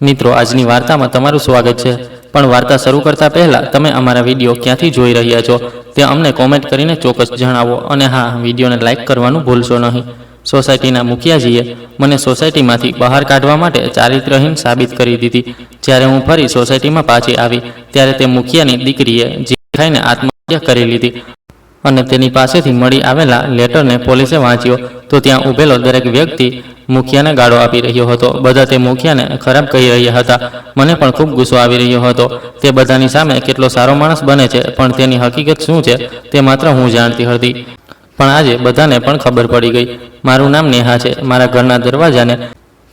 મિત્રો, આજની વાર્તામાં તમારું સ્વાગત છે। પણ વાર્તા શરૂ કરતા પહેલા તમે અમારા વિડીયો ક્યાંથી જોઈ રહ્યા છો તે અમને કોમેન્ટ કરીને ચોક્કસ જણાવો। અને હા, વિડીયોને લાઇક કરવાનું ભૂલશો નહીં। સોસાયટીના મુખિયાજીએ મને સોસાયટીમાંથી બહાર કાઢવા માટે ચારિત્રહીન સાબિત કરી દીધી। જ્યારે હું ફરી સોસાયટીમાં પાછી આવી ત્યારે તે મુખિયાની દીકરીએ જીવ ખાઈને આત્મહત્યા કરી લીધી અને તેની પાસેથી મળી આવેલા લેટરને પોલીસે વાંચ્યો તો ત્યાં ઊભેલો દરેક વ્યક્તિ મુખિયાને ગાળો આપી રહ્યો હતો। બધા તે મુખિયાને ખરાબ કહી રહ્યા હતા। મને પણ ખૂબ ગુસ્સો આવી રહ્યો હતો। તે બધાની સામે કેટલો સારો માણસ બને છે, પણ તેની હકીકત શું છે તે માત્ર હું જાણતી હતી। પણ આજે બધાને પણ ખબર પડી ગઈ। મારું નામ નેહા છે। મારા ઘરના દરવાજાને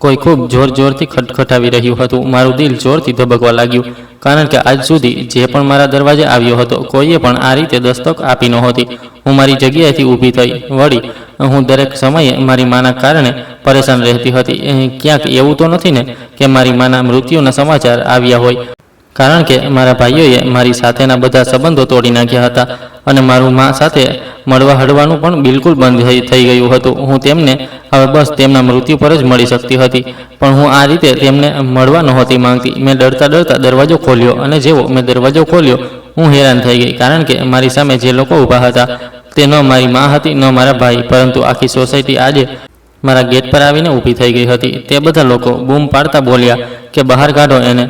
કોઈ ખૂબ જોરથી ખટખટાવી રહ્યું હતું। મારું દિલ જોરથી ધબકવા લાગ્યું, કારણ કે આજ સુધી જે પણ મારા દરવાજે આવ્યો હતો કોઈએ પણ આ રીતે દસ્તક આપી નહોતી। હું મારી જગ્યાએથી ઊભી થઈ વળી હું દરેક સમયે મારી માના કારણે પરેશાન રહેતી હતી। ક્યાંક એવું તો નથી ને કે મારી માના મૃત્યુના સમાચાર આવ્યા હોય, કારણ કે મારા ભાઈઓએ મારી સાથેના બધા સંબંધો તોડી નાખ્યા હતા અને મારું મા સાથે મળવા હળવાનું પણ બિલકુલ બંધ થઈ ગયું હતું। હું તેમને હવે બસ તેમના મૃત્યુ પર જ મળી શકતી હતી, પણ હું આ રીતે તેમને મળવા નહોતી માંગતી। મેં ડરતા દરવાજો ખોલ્યો અને જેવો મેં દરવાજો ખોલ્યો હું હેરાન થઈ ગઈ, કારણ કે મારી સામે જે લોકો ઊભા હતા તે ન મારી મા હતી ન મારા ભાઈ, પરંતુ આખી સોસાયટી આજે મારા ગેટ પર આવીને ઊભી થઈ ગઈ હતી। તે બધા લોકો બૂમ પાડતા બોલ્યા કે બહાર કાઢો એને,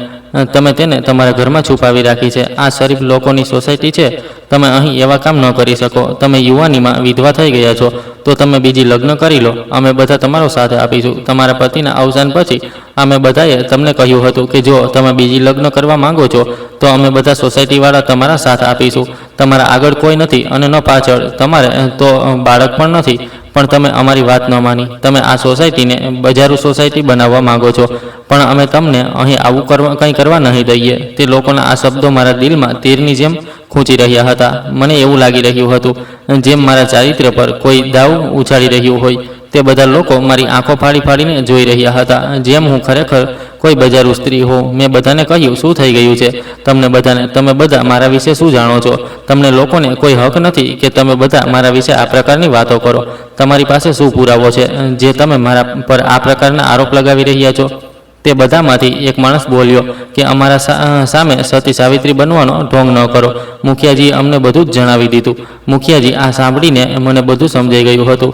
તમે તેને તમારા ઘરમાં છુપાવી રાખી છે। આ શરીફ લોકોની સોસાયટી છે, તમે અહીં એવા કામ ન કરી શકો। તમે યુવાનીમાં વિધવા થઈ ગયા છો તો તમે બીજી લગ્ન કરી લો, અમે બધા તમારો સાથ આપીશું। તમારા પતિના અવસાન પછી અમે બધાએ તમને કહ્યું હતું કે જો તમે બીજી લગ્ન કરવા માંગો છો તો અમે બધા સોસાયટીવાળા તમારા સાથ આપીશું। તમારા આગળ કોઈ નથી અને ન પાછળ, તમારે તો બાળક પણ નથી, પણ તમે અમારી વાત ન માની। તમે આ સોસાયટીને બજારું સોસાયટી બનાવવા માંગો છો, પણ અમે તમને અહીં આવું કંઈ કરવા નહીં દઈએ। તે લોકોના આ શબ્દો મારા દિલમાં તીરની જેમ ખૂંચી રહ્યા હતા। મને એવું લાગી રહ્યું હતું જેમ મારા ચારિત્ર્ય પર કોઈ દાવ ઉછાળી રહ્યું હોય। તે બધા લોકો મારી આંખો ફાડીને જોઈ રહ્યા હતા, જેમ હું ખરેખર કોઈ બજારું સ્ત્રી હોઉં। મેં બધાને કહ્યું, શું થઈ ગયું છે તમને બધાને? તમે બધા મારા વિશે શું જાણો છો? તમને લોકોને કોઈ હક નથી કે તમે બધા મારા વિશે આ પ્રકારની વાતો કરો। તમારી પાસે શું પુરાવો છે જે તમે મારા પર આ પ્રકારના આરોપ લગાવી રહ્યા છો? તે બધામાંથી એક માણસ બોલ્યો કે અમારા સામે સતી સાવિત્રી બનવાનો ઢોંગ ન કરો। મુખિયાજીએ અમને બધું જ જણાવી દીધું। મુખિયાજી આ સાંભળીને મને બધું સમજાઈ ગયું હતું।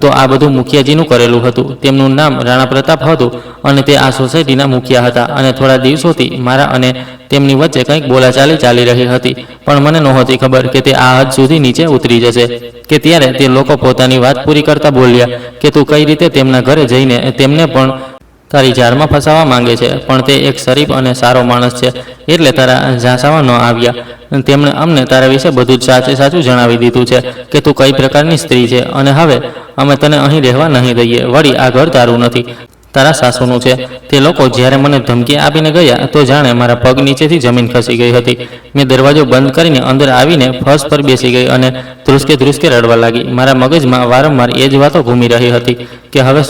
તો આ બધું મુખિયાજીનું કરેલું હતું। તેમનું નામ રાણા પ્રતાપ હતું અને તે આ સોસાયટીના મુખિયા હતા। અને થોડા દિવસોથી મારા અને તેમની વચ્ચે કંઈક બોલાચાલી ચાલી રહી હતી, પણ મને નહોતી ખબર કે તે આ હદ સુધી નીચે ઉતરી જશે। કે ત્યારે તે લોકો પોતાની વાત પૂરી કરતા બોલ્યા કે તું કઈ રીતે તેમના ઘરે જઈને તેમને પણ તારી જાળમાં ફસાવવા માંગે છે, પણ તે એક શરીફ અને સારો માણસ છે એટલે તારા ઝાંસામાં ન આવ્યા। તેમણે અમને તારા વિશે બધું જ સાચું જણાવી દીધું છે કે તું કઈ પ્રકારની સ્ત્રી છે, અને હવે અમે તને અહીં રહેવા નહીં દઈએ। વળી આ ઘર તારું નથી, તારા સાસુનું છે। તે લોકો જ્યારે મને ધમકી આપીને ગયા તો જાણે મારા પગ નીચેથી જમીન ખસી ગઈ હતી। મેં દરવાજો બંધ કરીને અંદર આવીને ફર્શ પર બેસી ગઈ અને ધ્રુસકે રડવા લાગી। મારા મગજમાં વારંવાર એ જ વાતો ઘૂમી રહી હતી કે હવે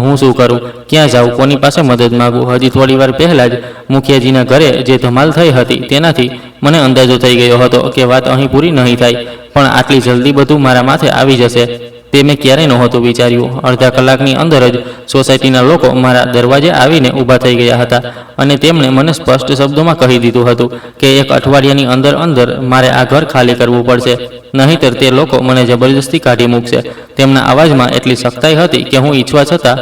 હું શું કરું, ક્યાં જાઉં, કોની પાસે મદદ માગું। હજી થોડી વાર પહેલાં જ મુખિયાજીના ઘરે જે ધમાલ થઈ હતી તેનાથી મને અંદાજો થઈ ગયો હતો કે વાત અહીં પૂરી નહીં થાય, પણ આટલી જલ્દી બધું મારા માથે આવી જશે તે મેં ક્યારેય નહોતું વિચાર્યું। અડધા કલાકની અંદર જ સોસાયટીના લોકો મારા દરવાજે આવીને ઊભા થઈ ગયા હતા અને તેમણે મને સ્પષ્ટ શબ્દોમાં કહી દીધું હતું કે એક અઠવાડિયાની અંદર મારે આ ઘર ખાલી કરવું પડશે, નહીંતર તે લોકો મને જબરજસ્તી કાઢી મૂકશે। તેમના અવાજમાં એટલી સખ્તાઈ હતી કે હું ઈચ્છવા છતાં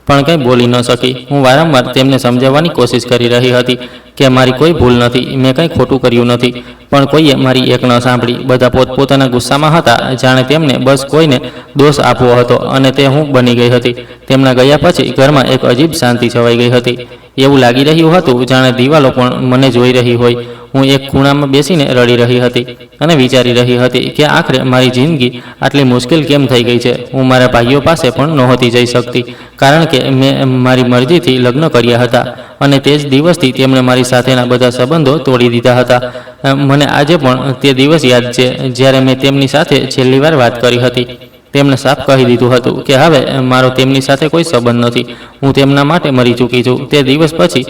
પણ કંઈ બોલી ન શકી। હું વારંવાર તેમને સમજાવવાની કોશિશ કરી રહી હતી કે મારી કોઈ ભૂલ નથી, મેં કંઈ ખોટું કર્યું નથી, પણ કોઈએ મારી એક ન સાંભળી। બધા પોતપોતાના ગુસ્સામાં હતા, જાણે તેમને બસ કોઈને દોષ આપવો હતો અને તે હું બની ગઈ હતી। તેમના ગયા પછી ઘરમાં એક અજીબ શાંતિ છવાઈ ગઈ હતી। એવું લાગી રહ્યું હતું જાણે દિવાલો પણ મને જોઈ રહી હોય। હું એક ખૂણામાં બેસીને રડી રહી હતી અને વિચારી રહી હતી કે આખરે મારી જિંદગી આટલી મુશ્કેલ કેમ થઈ ગઈ છે। હું મારા ભાઈઓ પાસે પણ નહોતી જઈ શકતી, કારણ કે મેં મારી મરજીથી લગ્ન કર્યા હતા અને તે જ દિવસથી તેમણે મારી સાથેના બધા સંબંધો તોડી દીધા હતા। મને આજે પણ તે દિવસ યાદ છે જ્યારે મેં તેમની સાથે છેલ્લી વાર વાત કરી હતી। તેમણે સાફ કહી દીધું હતું કે હવે મારો તેમની સાથે કોઈ સંબંધ નથી, હું તેમના માટે મરી ચૂકી છું। તે દિવસ પછી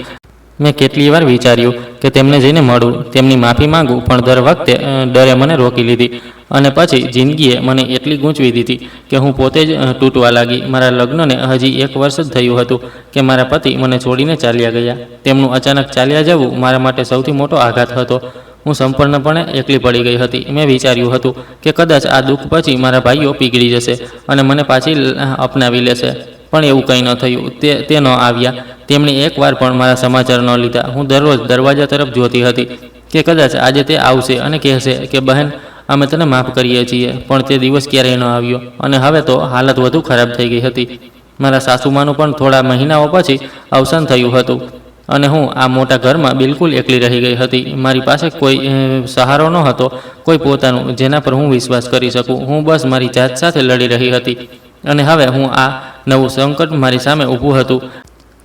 મેં કેટલી વાર વિચાર્યું કે તેમને જઈને મળું, તેમની માફી માંગું, પણ દર વખતે ડરે મને રોકી લીધી. અને પછી જિંદગીએ મને એટલી ગૂંચવી દીધી કે હું પોતે જ તૂટવા લાગી. મારા લગ્નને હજી 1 વર્ષ જ થયું હતું કે મારા પતિ મને છોડીને ચાલ્યા ગયા. તેમનું અચાનક ચાલ્યા જવું મારા માટે સૌથી મોટો આઘાત હતો. હું સંપૂર્ણપણે એકલી પડી ગઈ હતી. મેં વિચાર્યું હતું કે કદાચ આ દુઃખ પછી મારા ભાઈઓ પીગળી જશે અને મને પાછી અપનાવી લેશે, પણ એવું કંઈ ન થયું. તે ન આવ્યા. તેમણે એકવાર પણ મારા સમાચાર ન લીધા. હું દરરોજ દરવાજા તરફ જોતી હતી કે કદાચ આજે તે આવશે અને કહેશે કે બહેન, અમે તને માફ કરીએ છીએ, પણ તે દિવસ ક્યારેય ન આવ્યો. અને હવે તો હાલત વધુ ખરાબ થઈ ગઈ હતી. મારા સાસુમાનું પણ થોડા મહિનાઓ પછી અવસાન થયું હતું અને હું આ મોટા ઘરમાં બિલકુલ એકલી રહી ગઈ હતી. મારી પાસે કોઈ સહારો ન હતો, કોઈ પોતાનું જેના પર હું વિશ્વાસ કરી શકું. હું બસ મારી જાત સાથે લડી રહી હતી. અને હવે હું આ નવું સંકટ મારી સામે ઊભું હતું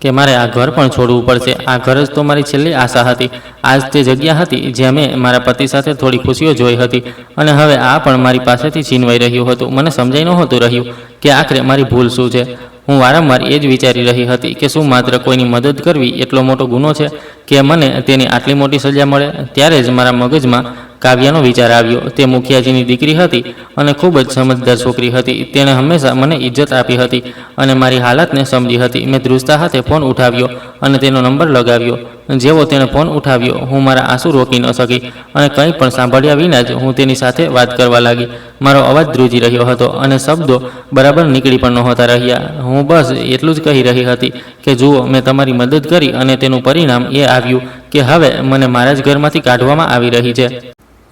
કે મારે આ ઘર પણ છોડવું પડશે. આ ઘર જ તો મારી છેલ્લી આશા હતી. આ જ તે જગ્યા હતી જ્યાં મેં મારા પતિ સાથે થોડી ખુશીઓ જોઈ હતી, અને હવે આ પણ મારી પાસેથી છીનવાઈ રહ્યું હતું. મને સમજાઈ નહોતું રહ્યું કે આખરે મારી ભૂલ શું છે. હું વારંવાર એ જ વિચારી રહી હતી કે શું માત્ર કોઈની મદદ કરવી એટલો મોટો ગુનો છે કે મને તેની આટલી મોટી સજા મળે. ત્યારે જ મારા મગજમાં કાવ્યાનો વિચાર આવ્યો. તે મુખિયાજીની દીકરી હતી અને ખૂબ જ સમજદાર છોકરી હતી. તેણે હંમેશા મને ઇજ્જત આપી હતી અને મારી હાલતને સમજી હતી. મેં ધ્રુજતા હાથે ફોન ઉઠાવ્યો અને તેનો નંબર લગાવ્યો. જેવો તેણે ફોન ઉઠાવ્યો, હું મારા આંસુ રોકી ન શકી અને કંઈ પણ સાંભળ્યા વિના જ હું તેની સાથે વાત કરવા લાગી. મારો અવાજ ધ્રુજી રહ્યો હતો અને શબ્દો બરાબર નીકળી પણ નહોતા રહ્યા. હું બસ એટલું જ કહી રહી હતી કે જુઓ, મેં તમારી મદદ કરી અને તેનું પરિણામ એ આવ્યું કે હવે મને મારા જ ઘરમાંથી કાઢવામાં આવી રહી છે.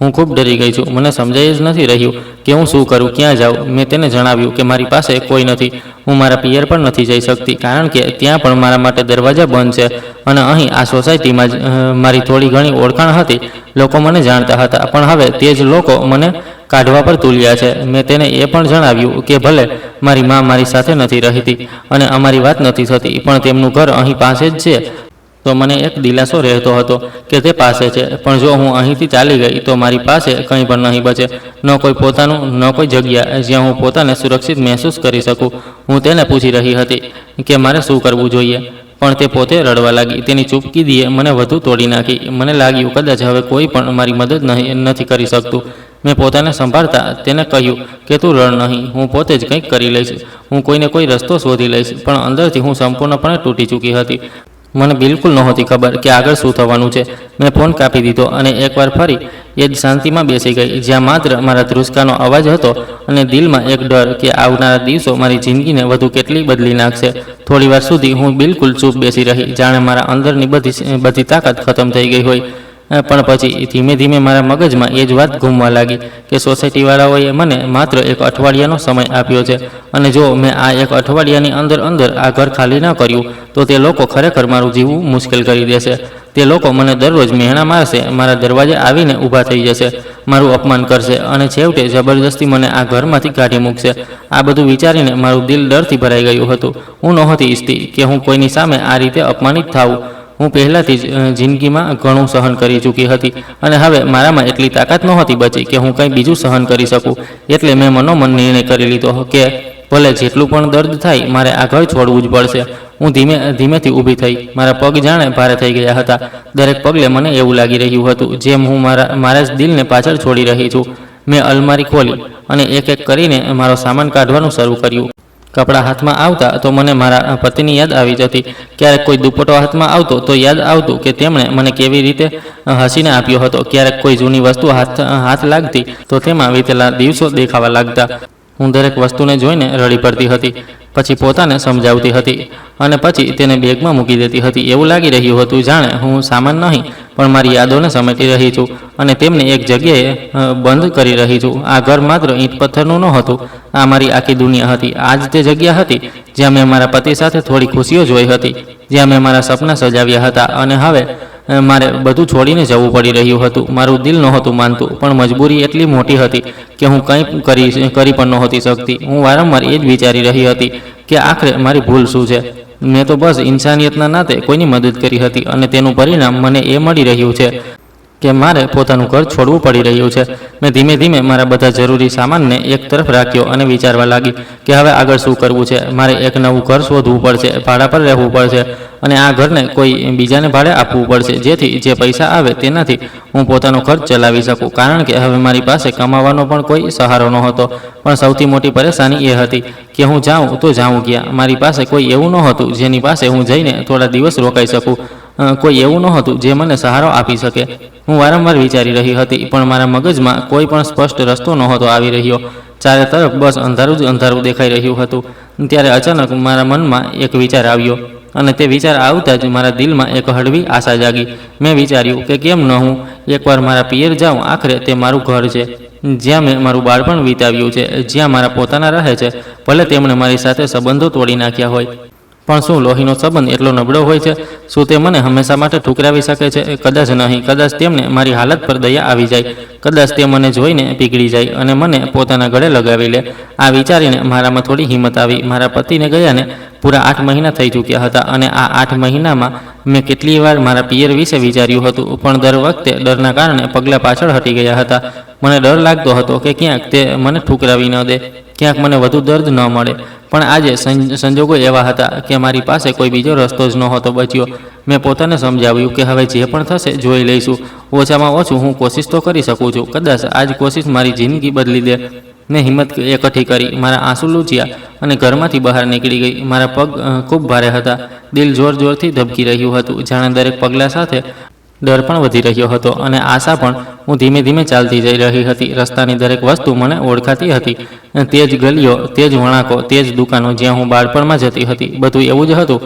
હું ખૂબ ડરી ગઈ છું. મને સમજાઈ જ નથી રહ્યું કે હું શું કરું, ક્યાં જાઉં. મેં તેને જણાવ્યું કે મારી પાસે કોઈ નથી. હું મારા પિયર પણ નથી જઈ શકતી કારણ કે ત્યાં પણ મારા માટે દરવાજા બંધ છે. અને અહીં આ સોસાયટીમાં જ મારી થોડી ઘણી ઓળખાણ હતી. લોકો મને જાણતા હતા, પણ હવે તે જ લોકો મને કાઢવા પર તુલ્યા છે. મેં તેને એ પણ જણાવ્યું કે ભલે મારી મા મારી સાથે નથી રહેતી અને અમારી વાત નથી થતી, પણ તેમનું ઘર અહીં પાસે જ છે. તો મને એક દિલાસો રહેતો હતો કે તે પાસે છે, પણ જો હું અહીંથી ચાલી ગઈ તો મારી પાસે કંઈ પણ નહીં બચે. ન કોઈ પોતાનું, ન કોઈ જગ્યા જ્યાં હું પોતાને સુરક્ષિત મહેસૂસ કરી શકું. હું તેને પૂછી રહી હતી કે મારે શું કરવું જોઈએ, પણ તે પોતે રડવા લાગી. તેની ચૂપકીદીએ મને વધુ તોડી નાખી. મને લાગ્યું કદાચ હવે કોઈ પણ મારી મદદ નથી કરી શકતું. મેં પોતાને સંભાળતા તેને કહ્યું કે તું રડ નહીં, હું પોતે જ કંઈક કરી લઈશ. હું કોઈને કોઈ રસ્તો શોધી લઈશ. પણ અંદરથી હું સંપૂર્ણપણે તૂટી ચૂકી હતી. મને બિલકુલ નહોતી ખબર કે આગળ શું થવાનું છે. મેં ફોન કાપી દીધો અને એકવાર ફરી એ જ શાંતિમાં બેસી ગઈ, જ્યાં માત્ર મારા ધ્રુસકાનો અવાજ હતો અને દિલમાં એક ડર કે આવનારા દિવસો મારી જિંદગીને વધુ કેટલી બદલી નાખશે. થોડીવાર સુધી હું બિલકુલ ચૂપ બેસી રહી, જાણે મારા અંદરની બધી તાકાત ખતમ થઈ ગઈ હોય. પણ પછી ધીમે ધીમે મારા મગજમાં એ જ વાત ઘૂમવા લાગી કે સોસાયટીવાળાઓએ મને માત્ર 1 અઠવાડિયાનો સમય આપ્યો છે, અને જો મેં આ 1 અઠવાડિયાની અંદર આ ઘર ખાલી ન કર્યું તો તે લોકો ખરેખર મારું જીવવું મુશ્કેલ કરી દેશે. તે લોકો મને દરરોજ મહેણા મારશે, મારા દરવાજે આવીને ઊભા થઈ જશે, મારું અપમાન કરશે અને છેવટે જબરદસ્તી મને આ ઘરમાંથી કાઢી મૂકશે. આ બધું વિચારીને મારું દિલ ડરથી ભરાઈ ગયું હતું. હું નહોતી ઈચ્છતી કે હું કોઈની સામે આ રીતે અપમાનિત થાઉં. હું પહેલાંથી જ જિંદગીમાં ઘણું સહન કરી ચૂકી હતી અને હવે મારામાં એટલી તાકાત નહોતી બચી કે હું કંઈ બીજું સહન કરી શકું. એટલે મેં મનોમન નિર્ણય કરી લીધો કે ભલે જેટલું પણ દર્દ થાય, મારે આ ઘર છોડવું જ પડશે. હું ધીમેથી ઊભી થઈ. મારા પગ જાણે ભારે થઈ ગયા હતા. દરેક પગલે મને એવું લાગી રહ્યું હતું જેમ હું મારા જ દિલને પાછળ છોડી રહી છું. મેં અલમારી ખોલી અને એક એક કરીને મારો સામાન કાઢવાનું શરૂ કર્યું. કપડાં હાથમાં આવતા તો મને મારા પતિની યાદ આવી જતી. ક્યારેક કોઈ દુપટ્ટો હાથમાં આવતો તો યાદ આવતું કે તેમણે મને કેવી રીતે હસીને આપ્યો હતો. ક્યારેક કોઈ જૂની વસ્તુ હાથ લાગતી તો તેમાં વીતેલા દિવસો દેખાવા લાગતા. હું દરેક વસ્તુને જોઈને રડી પડતી હતી, પછી પોતાને સમજાવતી હતી અને પછી તેને બેગમાં મૂકી દેતી હતી. એવું લાગી રહ્યું હતું જાણે હું સામાન નહીં પણ મારી યાદોને સમેટી રહી છું અને તેમને એક જગ્યાએ બંધ કરી રહી છું. આ ઘર માત્ર ઈંટ પથ્થરનું ન હતું, આ મારી આખી દુનિયા હતી. આ જ તે જગ્યા હતી જ્યાં મેં મારા પતિ સાથે થોડી ખુશીઓ જોઈ હતી, જ્યાં મેં મારા સપના સજાવ્યા હતા, અને હવે મારે બધું છોડીને જવું પડી રહ્યું હતું. મારું દિલ નહોતું માનતું, પણ મજબૂરી એટલી મોટી હતી કે હું કંઈ કરી પણ નહોતી શકતી. હું વારંવાર એ જ વિચારી રહી હતી કે આખરે મારી ભૂલ શું છે. મેં તો બસ ઇન્સાનિયતના નાતે કોઈની મદદ કરી હતી અને તેનું પરિણામ મને એ મળી રહ્યું છે કે મારે પોતાનું ઘર છોડવું પડી રહ્યું છે. મેં ધીમે ધીમે મારા બધા જરૂરી સામાનને એક તરફ રાખ્યો અને વિચારવા લાગી કે હવે આગળ શું કરવું છે. મારે એક નવું ઘર શોધવું પડશે, ભાડા પર રહેવું પડશે અને આ ઘરને કોઈ બીજાને ભાડે આપવું પડશે, જેથી જે પૈસા આવે તેનાથી હું પોતાનો ખર્ચ ચલાવી શકું, કારણ કે હવે મારી પાસે કમાવાનો પણ કોઈ સહારો નહોતો. પણ સૌથી મોટી પરેશાની એ હતી કે હું જાઉં તો જાઉં ક્યાં? મારી પાસે કોઈ એવું નહોતું જેની પાસે હું જઈને થોડા દિવસ રોકાઈ શકું, કોઈ એવું નહોતું જે મને સહારો આપી શકે. હું વારંવાર વિચારી રહી હતી, પણ મારા મગજમાં કોઈ પણ સ્પષ્ટ રસ્તો નહોતો આવી રહ્યો. ચારે તરફ બસ અંધારું જ અંધારું દેખાઈ રહ્યું હતું. ત્યારે અચાનક મારા મનમાં એક વિચાર આવ્યો, અને તે વિચાર આવતા જ મારા દિલમાં એક હળવી આશા જાગી. મેં વિચાર્યું કે કેમ ન હું એકવાર મારા પિયર જાઉં? આખરે તે મારું ઘર છે, જ્યાં મેં મારું બાળપણ વિતાવ્યું છે, જ્યાં મારા પોતાના રહે છે. ભલે તેમણે મારી સાથે સંબંધો તોડી નાખ્યા હોય, પણ શું લોહીનો સંબંધ એટલો નબળો હોય છે? શું તે મને હંમેશા માટે ઠુકરાવી શકે છે? કદાચ નહીં. કદાચ તેમને મારી હાલત પર દયા આવી જાય. કદાચ તે મને જોઈને પીગળી જાય અને મને પોતાના ગળે લગાવી લે. આ વિચારીને મારામાં થોડી હિંમત આવી. મારા પતિને ગયાને પૂરા 8 મહિના થઈ ચૂક્યા હતા, અને આ 8 મહિનામાં મેં કેટલી વાર મારા પિયર વિશે વિચાર્યું હતું, પણ દર વખતે ડરના કારણે પગલાં પાછળ હટી ગયા હતા. મને ડર લાગતો હતો કે ક્યાંક તે મને ઠુકરાવી ન દે, ક્યાંક મને વધુ દર્દ ન મળે. પણ આજે સંજોગો એવા હતા કે મારી પાસે કોઈ બીજો રસ્તો જ નહોતો બચ્યો. મેં પોતાને સમજાવ્યું કે હવે જે પણ થશે જોઈ લઈશું. ઓછામાં ઓછું હું કોશિશ તો કરી શકું છું. કદાચ આ જ કોશિશ મારી જિંદગી બદલી દે. મેં હિંમત એકઠી કરી, મારા આંસુ લૂછ્યા અને ઘરમાંથી બહાર નીકળી ગઈ. મારા પગ ખૂબ ભારે હતા, દિલ જોર જોરથી ધબકી રહ્યું હતું, જાણે દરેક પગલા સાથે ડર પણ વધી રહ્યો હતો અને આશા પણ. હું ધીમે ધીમે ચાલતી જઈ રહી હતી. રસ્તાની દરેક વસ્તુ મને ઓળખાતી હતી. તે જ ગલીઓ, તે જ વળાંકો, તે જ દુકાનો જ્યાં હું બાળપણમાં જતી હતી, બધું એવું જ હતું.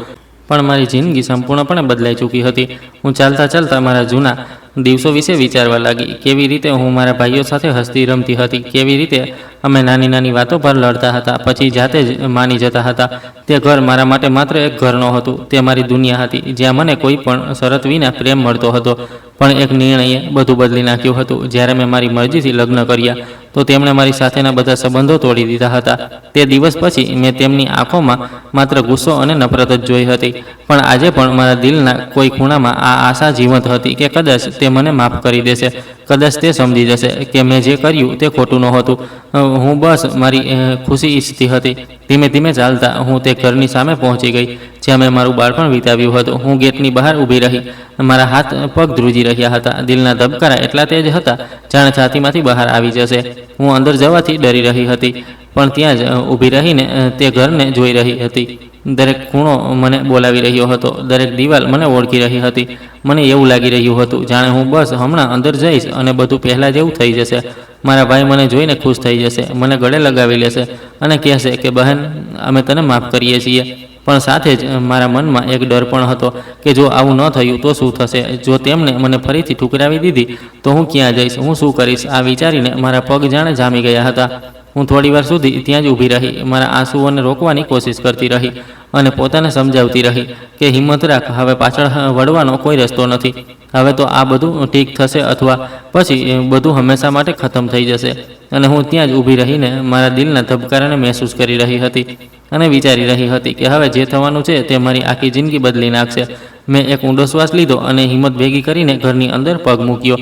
પણ મારી જિંદગી સંપૂર્ણપણે બદલાઈ ચૂકી હતી. હું ચાલતા ચાલતા મારા જૂના દિવસો વિશે વિચારવા લાગી. કેવી રીતે હું મારા ભાઈઓ સાથે હસતી રમતી હતી, કેવી રીતે અમે નાની નાની વાતો પર લડતા હતા, પછી જાતે જ માની જતા હતા. તે ઘર મારા માટે માત્ર એક ઘર નહોતું, તે મારી દુનિયા હતી, જ્યાં મને કોઈ પણ શરત વિના પ્રેમ મળતો હતો. પણ એક નિર્ણયે બધું બદલી નાખ્યું હતું. જ્યારે મેં મારી મરજીથી લગ્ન કર્યા તો તેમણે મારી સાથેના બધા સંબંધો તોડી દીધા હતા. તે દિવસ પછી મેં તેમની આંખોમાં માત્ર ગુસ્સો અને નફરત જ જોઈ હતી. પણ આજે પણ મારા દિલના કોઈ ખૂણામાં આ આશા જીવંત હતી કે કદાચ તે મને માફ કરી દેશે, કદાચ તે સમજી જશે કે મેં જે કર્યું તે ખોટું નહોતું. હું બસ મારી ખુશી ઈચ્છતી હતી. ધીમે ધીમે ચાલતા હું તે ઘરની સામે પહોંચી ગઈ જ્યાં મેં મારું બાળપણ વિતાવ્યું હતું. હું ગેટની બહાર ઊભી રહી. મારા હાથ પગ ધ્રુજી રહ્યા હતા. દિલના ધબકારા એટલા તેજ હતા જાણે છાતીમાંથી બહાર આવી જશે. હું અંદર જવાથી ડરી રહી હતી, પણ ત્યાં જ ઊભી રહીને તે ઘરને જોઈ રહી હતી. દરેક ખૂણો મને બોલાવી રહ્યો હતો, દરેક દિવાલ મને ઓળખી રહી હતી. મને એવું લાગી રહ્યું હતું જાણે હું બસ હમણાં અંદર જઈશ અને બધું પહેલાં જેવું થઈ જશે. મારા ભાઈ મને જોઈને ખુશ થઈ જશે, મને ગળે લગાવી લેશે અને કહેશે કે બહેન, અમે તને માફ કરીએ છીએ. પણ સાથે જ મારા મનમાં એક ડર પણ હતો કે જો આવું ન થયું તો શું થશે? જો તેમણે મને ફરીથી ઠુકરાવી દીધી તો હું ક્યાં જઈશ? હું શું કરીશ? આ વિચારીને મારા પગ જાણે જામી ગયા હતા. હું થોડીવાર સુધી ત્યાં જ ઊભી રહી, મારા આંસુઓને રોકવાની કોશિશ કરતી રહી અને પોતાને સમજાવતી રહી કે હિંમત રાખ, હવે પાછળ વળવાનો કોઈ રસ્તો નથી. હવે તો આ બધું ઠીક થશે અથવા પછી બધું હંમેશા માટે ખતમ થઈ જશે. અને હું ત્યાં જ ઊભી રહીને મારા દિલના ધબકારાને મહેસૂસ કરી રહી હતી અને વિચારી રહી હતી કે હવે જે થવાનું છે તે મારી આખી જિંદગી બદલી નાખશે. મેં એક ઊંડો શ્વાસ લીધો અને હિંમત ભેગી કરીને ઘરની અંદર પગ મૂક્યો.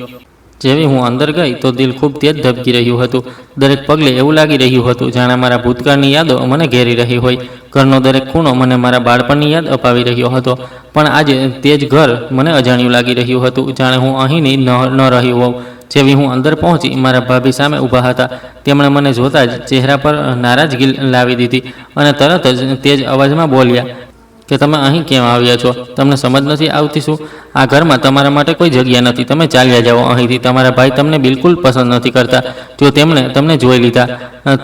જેવી હું અંદર ગઈ તો દિલ ખૂબ તેજ ધબકી રહ્યું હતું. દરેક પગલે એવું લાગી રહ્યું હતું જાણે મારા ભૂતકાળની યાદો મને ઘેરી રહી હોય. ઘરનો દરેક ખૂણો મને મારા બાળપણની યાદ અપાવી રહ્યો હતો. પણ આજે તે જ ઘર મને અજાણ્યું લાગી રહ્યું હતું, જાણે હું અહીંની ન રહ્યો હોઉં. જેવી હું અંદર પહોંચી, મારા ભાભી સામે ઊભા હતા. તેમણે મને જોતાં જ ચહેરા પર નારાજગી લાવી દીધી અને તરત જ તેજ અવાજમાં બોલ્યા કે તમે અહીં કેમ આવ્યા છો? તમને સમજ નથી આવતી શું? આ ઘરમાં તમારા માટે કોઈ જગ્યા નથી. તમે ચાલ્યા જાઓ અહીંથી. તમારા ભાઈ તમને બિલકુલ પસંદ નથી કરતા. જો તેમણે તમને જોઈ લીધા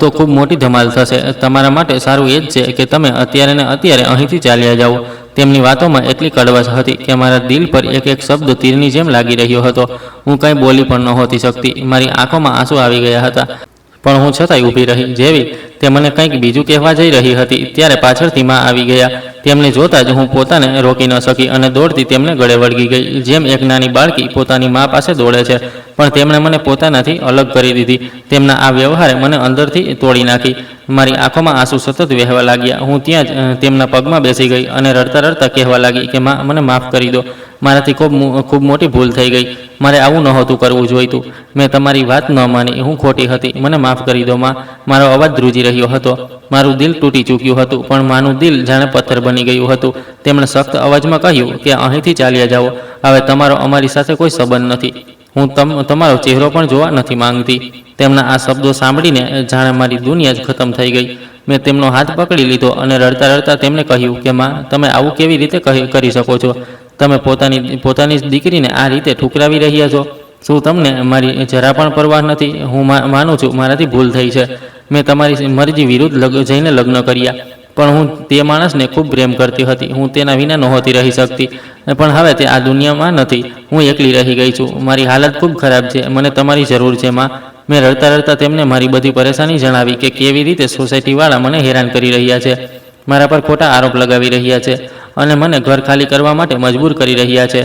તો ખૂબ મોટી ધમાલ થશે. તમારા માટે સારું એ જ છે કે તમે અત્યારે ને અત્યારે અહીંથી ચાલ્યા જાઓ. તેમની વાતોમાં એટલી કડવાશ હતી કે મારા દિલ પર એક એક શબ્દ તીરની જેમ લાગી રહ્યો હતો. હું કંઈ બોલી પણ નહોતી શકતી. મારી આંખોમાં આંસુ આવી ગયા હતા, પણ હું છતાંય ઊભી રહી. જેવી તે મને કંઈક બીજું કહેવા જઈ રહી હતી ત્યારે પાછળથી માં આવી ગયા. તેમને જોતાં જ હું પોતાને રોકી ન શકી અને દોડતી તેમને ગળે વળગી ગઈ, જેમ એક નાની બાળકી પોતાની મા પાસે દોડે છે. પણ તેમણે મને પોતાનાથી અલગ કરી દીધી. તેમના આ વ્યવહારે મને અંદરથી તોડી નાખી. મારી આંખોમાં આંસુ સતત વહેવા લાગ્યા. હું ત્યાં જ તેમના પગમાં બેસી ગઈ અને રડતા રડતા કહેવા લાગી કે માં, મને માફ કરી દો. મારાથી ખૂબ મોટી ભૂલ થઈ ગઈ. મારે આવું નહોતું કરવું જોઈતું. મેં તમારી વાત ન માની. હું ખોટી હતી. મને માફ કરી દો માં. મારો અવાજ ધ્રુજી રહ્યો હતો. મારું દિલ તૂટી ચૂક્યું હતું, પણ માનું દિલ જાણે પથ્થર બની ગયું હતું. તેમણે સખ્ત અવાજમાં કહ્યું કે અહીંથી ચાલ્યા જાઓ. હવે તમારો અમારી સાથે કોઈ સંબંધ નથી. હું તમારો ચહેરો પણ જોવા નથી માંગતી. તેમના આ શબ્દો સાંભળીને જાણે મારી દુનિયા જ ખતમ થઈ ગઈ. મેં તેમનો હાથ પકડી લીધો અને રડતા રડતા તેમને કહ્યું કે માં, તમે આવું કેવી રીતે કરી શકો છો? તમે પોતાની જ દીકરીને આ રીતે ઠુકરાવી રહ્યા છો. શું તમને મારી જરા પણ પરવાહ નથી? હું માનું છું મારાથી ભૂલ થઈ છે. મેં તમારી મરજી વિરુદ્ધ જઈને લગ્ન કર્યા, પણ હું તે માણસને ખૂબ પ્રેમ કરતી હતી. હું તેના વિના નહોતી રહી શકતી, પણ હવે તે આ દુનિયામાં નથી. હું એકલી રહી ગઈ છું. મારી હાલત ખૂબ ખરાબ છે. મને તમારી જરૂર છે માં. મેં રડતા રડતા તેમને મારી બધી પરેશાની જણાવી કે કેવી રીતે સોસાયટીવાળા મને હેરાન કરી રહ્યા છે, મારા પર ખોટા આરોપ લગાવી રહ્યા છે અને મને ઘર ખાલી કરવા માટે મજબૂર કરી રહ્યા છે.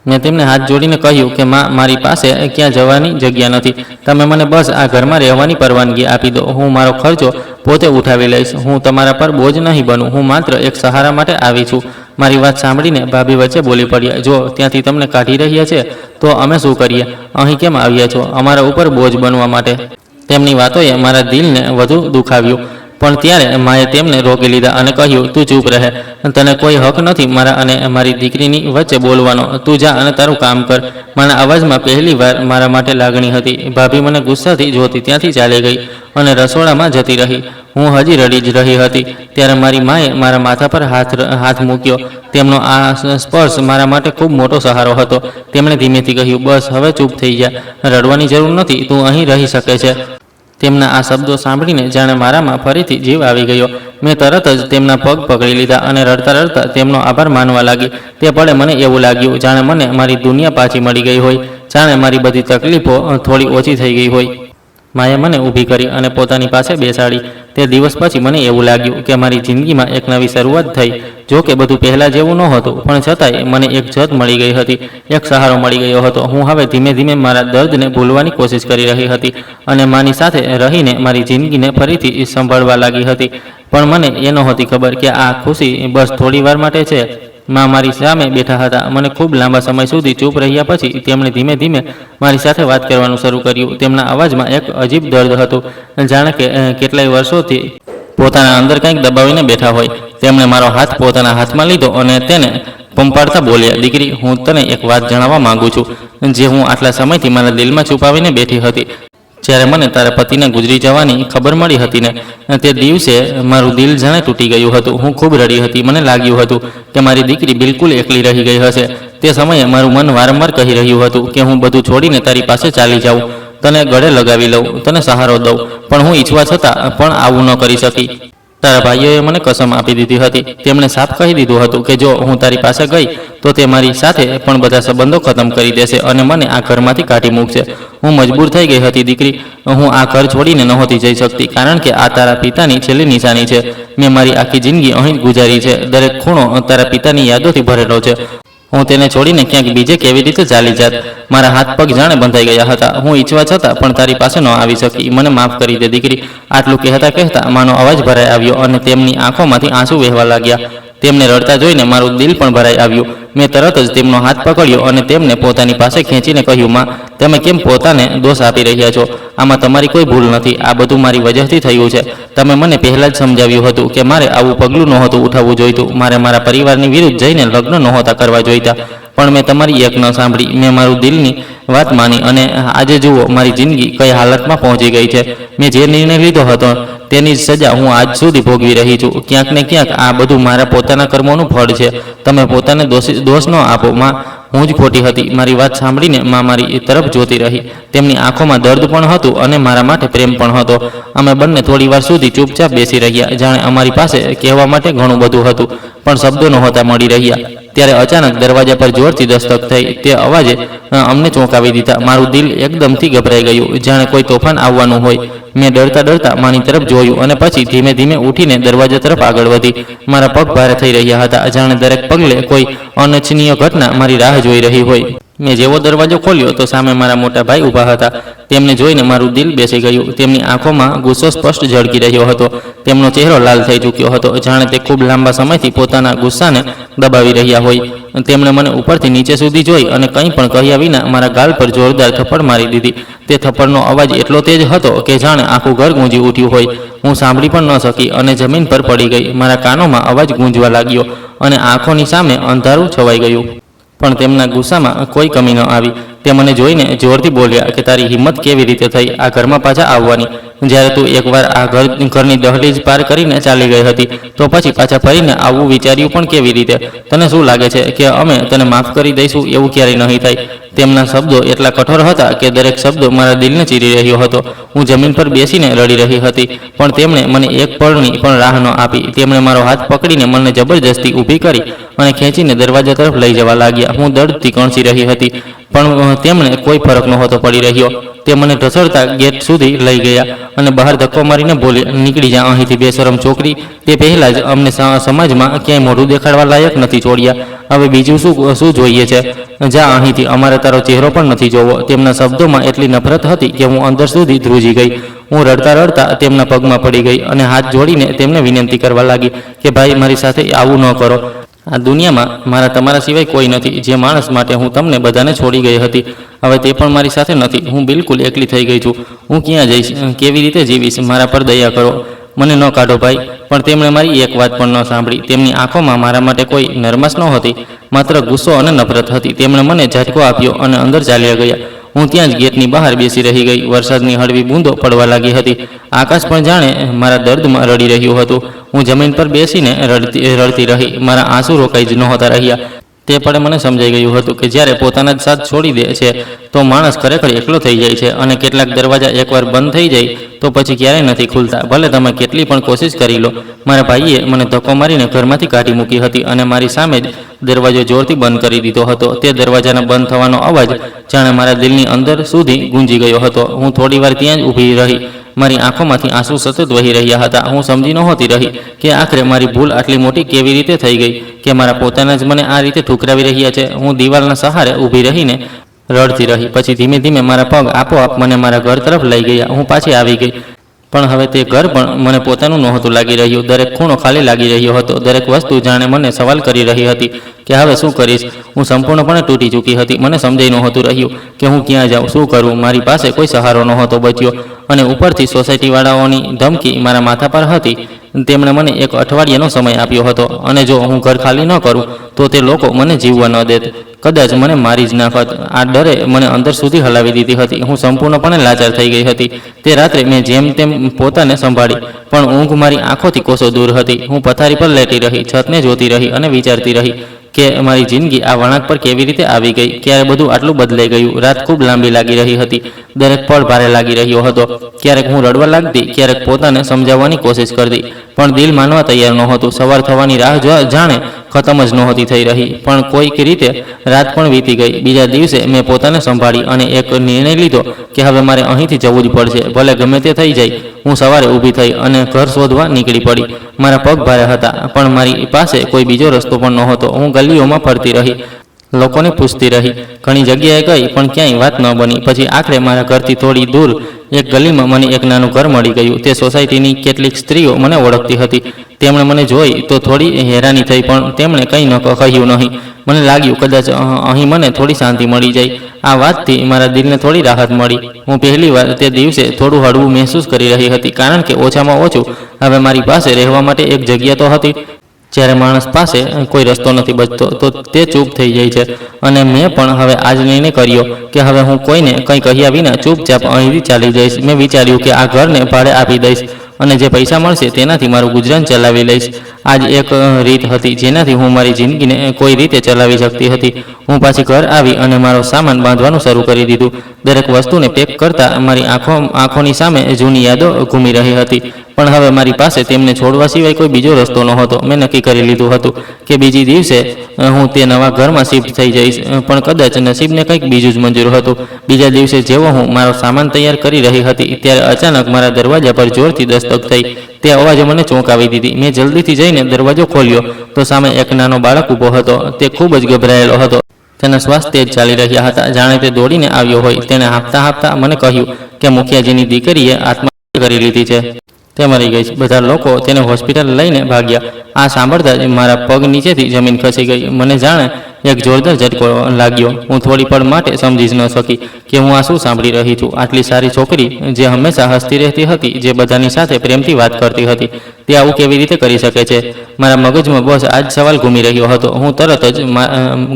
મેં તેમને હાથ જોડીને કહ્યું કે માં, મારી પાસે ક્યાં જવાની જગ્યા નથી. તમે મને બસ આ ઘરમાં રહેવાની પરવાનગી આપી દો. હું મારો ખર્ચો પોતે ઉઠાવી લઈશ. હું તમારા પર બોજ નહીં બનું. હું માત્ર એક સહારા માટે આવી છું. મારી વાત સાંભળીને ભાભી વચ્ચે બોલી પડ્યા. જો ત્યાંથી તમને કાઢી રહ્યા છે તો અમે શું કરીએ? અહીં કેમ આવ્યા છો? અમારા ઉપર બોજ બનવા માટે? તેમની વાતોએ મારા દિલને વધુ દુખાવ્યું. પણ ત્યારે માએ તેમને રોકી લીધા અને કહ્યું, તું ચૂપ રહે. તને કોઈ હક નથી મારા અને મારી દીકરીની વચ્ચે બોલવાનો. તું જા અને તારું કામ કર. મારા અવાજમાં પહેલી વાર મારા માટે લાગણી હતી. ભાભી મને ગુસ્સાથી જોતી ત્યાંથી ચાલી ગઈ અને રસોડામાં જતી રહી. હું હજી રડી જ રહી હતી ત્યારે મારી માએ મારા માથા પર હાથ મૂક્યો. તેમનો આ સ્પર્શ મારા માટે ખૂબ મોટો સહારો હતો. તેમણે ધીમેથી કહ્યું, બસ હવે ચૂપ થઈ જા. રડવાની જરૂર નથી. તું અહીં રહી શકે છે. તેમના આ શબ્દો સાંભળીને જાણે મારામાં ફરીથી જીવ આવી ગયો. મેં તરત જ તેમના પગ પકડી લીધા અને રડતા રડતા તેમનો આભાર માનવા લાગી. તે પળે મને એવું લાગ્યું જાણે મને મારી દુનિયા પાછી મળી ગઈ હોય, જાણે મારી બધી તકલીફો થોડી ઓછી થઈ ગઈ હોય. માએ મને ઊભી કરી અને પોતાની પાસે બેસાડી. તે દિવસ પછી મને એવું લાગ્યું કે મારી જિંદગીમાં એક નવી શરૂઆત થઈ. જો કે બધું પહેલાં જેવું નહોતું, પણ છતાંય મને એક જત મળી ગઈ હતી, એક સહારો મળી ગયો હતો. હું હવે ધીમે ધીમે મારા દર્દને ભૂલવાની કોશિશ કરી રહી હતી અને માની સાથે રહીને મારી જિંદગીને ફરીથી સંભાળવા લાગી હતી. પણ મને એ નહોતી ખબર કે આ ખુશી બસ થોડી વાર માટે છે. માં મારી સામે બેઠા હતા. મને ખૂબ લાંબા સમય સુધી ચૂપ રહ્યા પછી તેમણે ધીમે ધીમે મારી સાથે વાત કરવાનું શરૂ કર્યું. તેમના અવાજમાં એક અજીબ દર્દ હતું, જાણે કે કેટલાય વર્ષોથી પોતાના અંદર કંઈક દબાવીને બેઠા હોય. તેમણે મારો હાથ પોતાના હાથમાં લીધો અને તેને પંપાડતા બોલ્યા, દીકરી, હું તને એક વાત જણાવવા માંગુ છું, જે હું આટલા સમયથી મારા દિલમાં છુપાવીને બેઠી હતી. જ્યારે મને તારા પતિને ગુજરી જવાની ખબર મળી હતી ને, તે દિવસે મારું દિલ જાણે તૂટી ગયું હતું. હું ખૂબ રડી હતી. મને લાગ્યું હતું કે મારી દીકરી બિલકુલ એકલી રહી ગઈ હશે. તે સમયે મારું મન વારંવાર કહી રહ્યું હતું કે હું બધું છોડીને તારી પાસે ચાલી જાઉં, તને ગળે લગાવી લઉં, તને સહારો દઉં. પણ હું ઈચ્છવા છતાં પણ આવું ન કરી શકી. તારા ભાઈઓએ મને કસમ આપી દીધી હતી. તેમણે સાફ કહી દીધું હતું કે જો હું તારી પાસે ગઈ તો તે મારી સાથે પણ બધા સંબંધો ખતમ કરી દેશે અને મને આ ઘરમાંથી કાઢી મૂકશે. હું મજબૂર થઈ ગઈ હતી દીકરી. હું આ ઘર છોડીને નહોતી જઈ શકતી, કારણ કે આ તારા પિતાની છેલ્લી નિશાની છે. મેં મારી આખી જિંદગી અહીં જ ગુજારી છે. દરેક ખૂણો તારા પિતાની યાદોથી ભરેલો છે. હું તેને છોડીને ક્યાંક બીજે કેવી રીતે ચાલી જાત? મારા હાથ પગ જાણે બંધાઈ ગયા હતા. હું ઈચ્છવા છતાં પણ તારી પાસે ન આવી શકી. મને માફ કરી દે દીકરી. આટલું કહેતા કહેતા માનો અવાજ ભરાઈ આવ્યો અને તેમની આંખોમાંથી આંસુ વહેવા લાગ્યા. તેમને રડતા જોઈને મારું દિલ પણ ભરાઈ આવ્યું. મેં તરત જ તેમનો હાથ પકડ્યો અને તેમને પોતાની પાસે ખેંચીને કહ્યું, માં, તમે કેમ પોતાને દોષ આપી રહ્યા છો? આમાં તમારી કોઈ ભૂલ નથી. આ બધું મારી વજહથી થયું છે. તમે મને પહેલાં જ સમજાવ્યું હતું કે મારે આવું પગલું નહોતું ઉઠાવવું જોઈતું. મારે મારા પરિવારની વિરુદ્ધ જઈને લગ્ન નહોતા કરવા જોઈતા. પણ મેં તમારી એક ન સાંભળી. મેં મારું દિલની વાત માની અને આજે જુઓ મારી જિંદગી કઈ હાલતમાં પહોંચી ગઈ છે. મેં જે નિર્ણય લીધો હતો તેની જ સજા હું આજ સુધી ભોગવી રહી છું. ક્યાંક ને ક્યાંક આ બધું મારા પોતાના કર્મોનું ફળ છે. તમે પોતાને દોષ ન આપો માં. હું જ ખોટી હતી. મારી વાત સાંભળીને માં મારી તરફ જોતી રહી. તેમની આંખોમાં દર્દ પણ હતું અને મારા માટે પ્રેમ પણ હતો. અમે બંને થોડી વાર સુધી ચૂપચાપ બેસી રહ્યા, જાણે અમારી પાસે કહેવા માટે ઘણું બધું હતું પણ શબ્દો નહોતા મળી રહ્યા. ત્યારે અચાનક દરવાજા પર જોરથી દસ્તક થઈ. તે અવાજે અમને ચોંકાવી દીધા. મારું દિલ એકદમથી ગભરાઈ ગયું, જાણે કોઈ તોફાન આવવાનું હોય. મેં ડરતા ડરતા માની તરફ જોયું અને પછી ધીમે ધીમે ઉઠીને દરવાજા તરફ આગળ વધી. મારા પગ ભારે થઈ રહ્યા હતા, જાણે દરેક પગલે કોઈ અનિચ્છનીય ઘટના મારી રાહ જોઈ રહી હોય. મેં જેવો દરવાજો ખોલ્યો તો સામે મારા મોટા ભાઈ ઊભા હતા. તેમને જોઈને મારું દિલ બેસી ગયું. તેમની આંખોમાં ગુસ્સો સ્પષ્ટ ઝળકી રહ્યો હતો. તેમનો ચહેરો લાલ થઈ ચૂક્યો હતો, જાણે તે ખૂબ લાંબા સમયથી પોતાના ગુસ્સાને દબાવી રહ્યા હોય. તેમણે મને ઉપરથી નીચે સુધી જોઈ અને કંઈ પણ કહ્યા વિના મારા ગાલ પર જોરદાર થપ્પડ મારી દીધી. તે થપ્પડનો અવાજ એટલો તેજ હતો કે જાણે આખું ઘર ગૂંજી ઉઠ્યું હોય. હું સાંભળી પણ ન શકી અને જમીન પર પડી ગઈ. મારા કાનોમાં અવાજ ગૂંજવા લાગ્યો અને આંખોની સામે અંધારું છવાઈ ગયું. પણ તેમના ગુસ્સામાં કોઈ કમી ન આવી. તે મને જોઈને જોરથી બોલ્યા કે તારી હિંમત કેવી રીતે થઈ આ ઘરમાં પાછા આવવાની? જ્યારે તું એકવાર આ ઘરની દહલીજ પાર કરીને ચાલી ગઈ હતી તો પછી પાછા ફરીને આવવું વિચાર્યું પણ કેવી રીતે? તને શું લાગે છે કે અમે તને માફ કરી દઈશું? એવું ક્યારેય નહીં થાય. તેમના શબ્દો એટલા કઠોર હતા કે દરેક શબ્દ મારા દિલને ચીરી રહ્યો હતો. હું જમીન પર બેસીને રડી રહી હતી, પણ તેમણે મને એક પળની પણ રાહ ન આપી. તેમણે મારો હાથ પકડીને મને જબરજસ્તી ઊભી કરી અને ખેંચીને દરવાજા તરફ લઈ જવા લાગ્યા. હું દર્દથી કણસી રહી હતી, પણ તેમને કોઈ ફરક નહોતો પડી રહ્યો. તે મને ઢસડતા ગેટ સુધી લઈ ગયા અને બહાર ધક્કો મારીને બોલી, નીકળી જા અહીંથી બેશરમ છોકરી. તે પહેલાં જ અમને સમાજમાં ક્યાંય મોઢું દેખાડવા લાયક નથી છોડ્યા. હવે બીજું શું જોઈએ છે? જા અહીંથી, અમારે તારો ચહેરો પણ નથી જોવો. તેમના શબ્દોમાં એટલી નફરત હતી કે હું અંદર સુધી ધ્રુજી ગઈ. હું રડતા રડતા તેમના પગમાં પડી ગઈ અને હાથ જોડીને તેમને વિનંતી કરવા લાગી કે ભાઈ, મારી સાથે આવું ન કરો. આ દુનિયામાં મારા તમારા સિવાય કોઈ નથી. જે માણસ માટે હું તમને બધાને છોડી ગઈ હતી, હવે તે પણ મારી સાથે નથી. હું બિલકુલ એકલી થઈ ગઈ છું. હું ક્યાં જઈશ? કેવી રીતે જીવીશ? મારા પર દયા કરો, મને ન કાઢો ભાઈ. પણ તેમણે મારી એક વાત પણ ન સાંભળી. તેમની આંખોમાં મારા માટે કોઈ નરમાશ નહોતી, માત્ર ગુસ્સો અને નફરત હતી. તેમણે મને ઝાટકો આપ્યો અને અંદર ચાલ્યા ગયા. હું ત્યાં જ ગેટની બહાર બેસી રહી ગઈ. વરસાદની હળવી બૂંદો પડવા લાગી હતી. આકાશ પણ જાણે મારા દર્દમાં રડી રહ્યું હતું. હું જમીન પર બેસીને રડતી રહી. મારા આંસુ રોકાઈ જ નહોતા રહ્યા. તે પળે મને સમજાઈ ગયું હતું કે જ્યારે પોતાના જ સાથ છોડી દે છે તો માણસ ખરેખર એકલો થઈ જાય છે. અને કેટલાક દરવાજા એકવાર બંધ થઈ જાય તો પછી ક્યારેય નથી ખુલતા, ભલે તમે કેટલી પણ કોશિશ કરી લો. મારા ભાઈએ મને ધક્કો મારીને ઘરમાંથી કાઢી મૂકી હતી અને મારી સામે જ દરવાજો જોરથી બંધ કરી દીધો હતો. તે દરવાજાના બંધ થવાનો અવાજ જાણે મારા દિલની અંદર સુધી ગુંજી ગયો હતો. હું થોડીવાર ત્યાં જ ઊભી રહી. મારી આંખોમાંથી આંસુ સતત વહી રહ્યા હતા. હું સમજી નહોતી રહી કે આખરે મારી ભૂલ આટલી મોટી કેવી રીતે થઈ ગઈ કે મારા પોતાના જ મને આ રીતે ઠુકરાવી રહ્યા છે. હું દિવાલના સહારે ઊભી રહીને રડતી રહી. પછી ધીમે ધીમે મારા પગ આપોઆપ મને મારા ઘર તરફ લઈ ગયા. હું પાછી આવી ગઈ, પણ હવે તે ઘર પણ મને પોતાનું નહોતું લાગી રહ્યું. દરેક ખૂણો ખાલી લાગી રહ્યો હતો. દરેક વસ્તુ જાણે મને સવાલ કરી રહી હતી કે હવે શું કરીશ? હું સંપૂર્ણપણે તૂટી ચૂકી હતી. મને સમજાઈ નહોતું રહ્યું કે હું ક્યાં જાઉં, શું કરું. મારી પાસે કોઈ સહારો નહોતો બચ્યો અને ઉપરથી સોસાયટીવાળાઓની ધમકી મારા માથા પર હતી. તેમણે મને એક અઠવાડિયાનો સમય આપ્યો હતો અને જો હું ઘર ખાલી ન કરું તો તે લોકો મને જીવવા ન દેત. કદાચ મને મારી જ નાખત. આ ડરે મને અંદર સુધી હલાવી દીધી હતી. હું સંપૂર્ણપણે લાચાર થઈ ગઈ હતી. તે રાત્રે મેં જેમ તેમ પોતાને સંભાળી, પણ ઊંઘ મારી આંખોથી કોસો દૂર હતી. હું પથારી પર લેટી રહી, છતને જોતી રહી અને વિચારતી રહી કે મારી જિંદગી આ વળાંક પર કેવી રીતે આવી ગઈ, ક્યારે બધું આટલું બદલાઈ ગયું. રાત ખૂબ લાંબી લાગી રહી હતી. દરેક પળ ભારે લાગી રહ્યો હતો. ક્યારેક હું રડવા લાગતી, ક્યારેક પોતાને સમજાવવાની કોશિશ કરતી, પણ દિલ માનવા તૈયાર નહોતું. સવાર થવાની રાહ જાણે ખતમ જ નહોતી થઈ રહી. પણ કોઈક રીતે રાત પણ વીતી ગઈ. બીજા દિવસે મેં પોતાને સંભાળી અને એક નિર્ણય લીધો કે હવે મારે અહીંથી જવું જ પડશે, ભલે ગમે તે થઈ જાય. હું સવારે ઊભી થઈ અને ઘર શોધવા નીકળી પડી. મારા પગ ભારે હતા, પણ મારી પાસે કોઈ બીજો રસ્તો પણ નહોતો. હું ગલીઓમાં ફરતી રહી, લોકોને પૂછતી રહી, ઘણી જગ્યાએ ગઈ, પણ ક્યાંય વાત ન બની. પછી આખરે મારા ઘરથી થોડી દૂર એક ગલીમાં મને એક નાનું ઘર મળી ગયું. તે સોસાયટીની કેટલીક સ્ત્રીઓ મને ઓળખતી હતી. તેમણે મને જોઈ તો થોડી હેરાની થઈ, પણ તેમણે કંઈ ન કહ્યું નહીં. મને લાગ્યું કદાચ અહીં મને થોડી શાંતિ મળી જાય. આ વાતથી મારા દિલને થોડી રાહત મળી. હું પહેલીવાર તે દિવસે થોડું હળવું મહેસૂસ કરી રહી હતી, કારણ કે ઓછામાં ઓછું હવે મારી પાસે રહેવા માટે એક જગ્યા તો હતી. જ્યારે માણસ પાસે કોઈ રસ્તો નથી બચતો તો તે ચૂપ થઈ જાય છે. અને મેં પણ હવે આજ નિર્ણય કર્યો કે હવે હું કોઈને કંઈ કહ્યા વિના ચૂપચાપ અહીંથી ચાલી જઈશ. મેં વિચાર્યું કે આ ઘરને ભાડે આપી દઈશ અને જે પૈસા મળશે તેનાથી મારું ગુજરાન ચલાવી લઈશ. આ જ એક રીત હતી જેનાથી હું મારી જિંદગીને કોઈ રીતે ચલાવી શકતી હતી. હું પાછી ઘર આવી અને મારો સામાન બાંધવાનું શરૂ કરી દીધું. દરેક વસ્તુને પેક કરતાં મારી આંખોની સામે જૂની યાદો ઘૂમી રહી હતી, પણ હવે મારી પાસે તેમને છોડવા સિવાય કોઈ બીજો રસ્તો નહોતો. મેં નક્કી કરી લીધું હતું કે બીજી દિવસે હું તે નવા ઘરમાં શિફ્ટ થઈ જઈશ, પણ કદાચ નસીબને કંઈક બીજું જ મંજૂર હતું. બીજા દિવસે જેવો હું મારો સામાન તૈયાર કરી રહી હતી ત્યારે અચાનક મારા દરવાજા પર જોરથી દસ્તક થઈ. તે અવાજે મને ચોંકાવી દીધી. મેં જલ્દીથી જઈને દરવાજો ખોલ્યો તો સામે એક નાનો બાળક ઊભો હતો. તે ખૂબ જ ગભરાયેલો હતો. તેના શ્વાસ તેજ ચાલી રહ્યા હતા, જાણે તે દોડીને આવ્યો હોય. તેણે હાંફતા હાંફતા મને કહ્યું કે મુખિયાજીની દીકરીએ આત્મહત્યા કરી લીધી છે, તે મરી ગઈ છે. બધા લોકો તેને હોસ્પિટલ લઈને ભાગ્યા. આ સાંભળતા જ મારા પગ નીચેથી જમીન ખસી ગઈ. મને જાણે એક જોરદાર ઝટકો લાગ્યો. હું થોડી પળ માટે સમજી જ ન શકી કે હું આ શું સાંભળી રહી છું. આટલી સારી છોકરી, જે હંમેશા હસતી રહેતી હતી, જે બધાની સાથે પ્રેમથી વાત કરતી હતી, તે આવું કેવી રીતે કરી શકે છે? મારા મગજમાં બસ આ જ સવાલ ઘૂમી રહ્યો હતો. હું તરત જ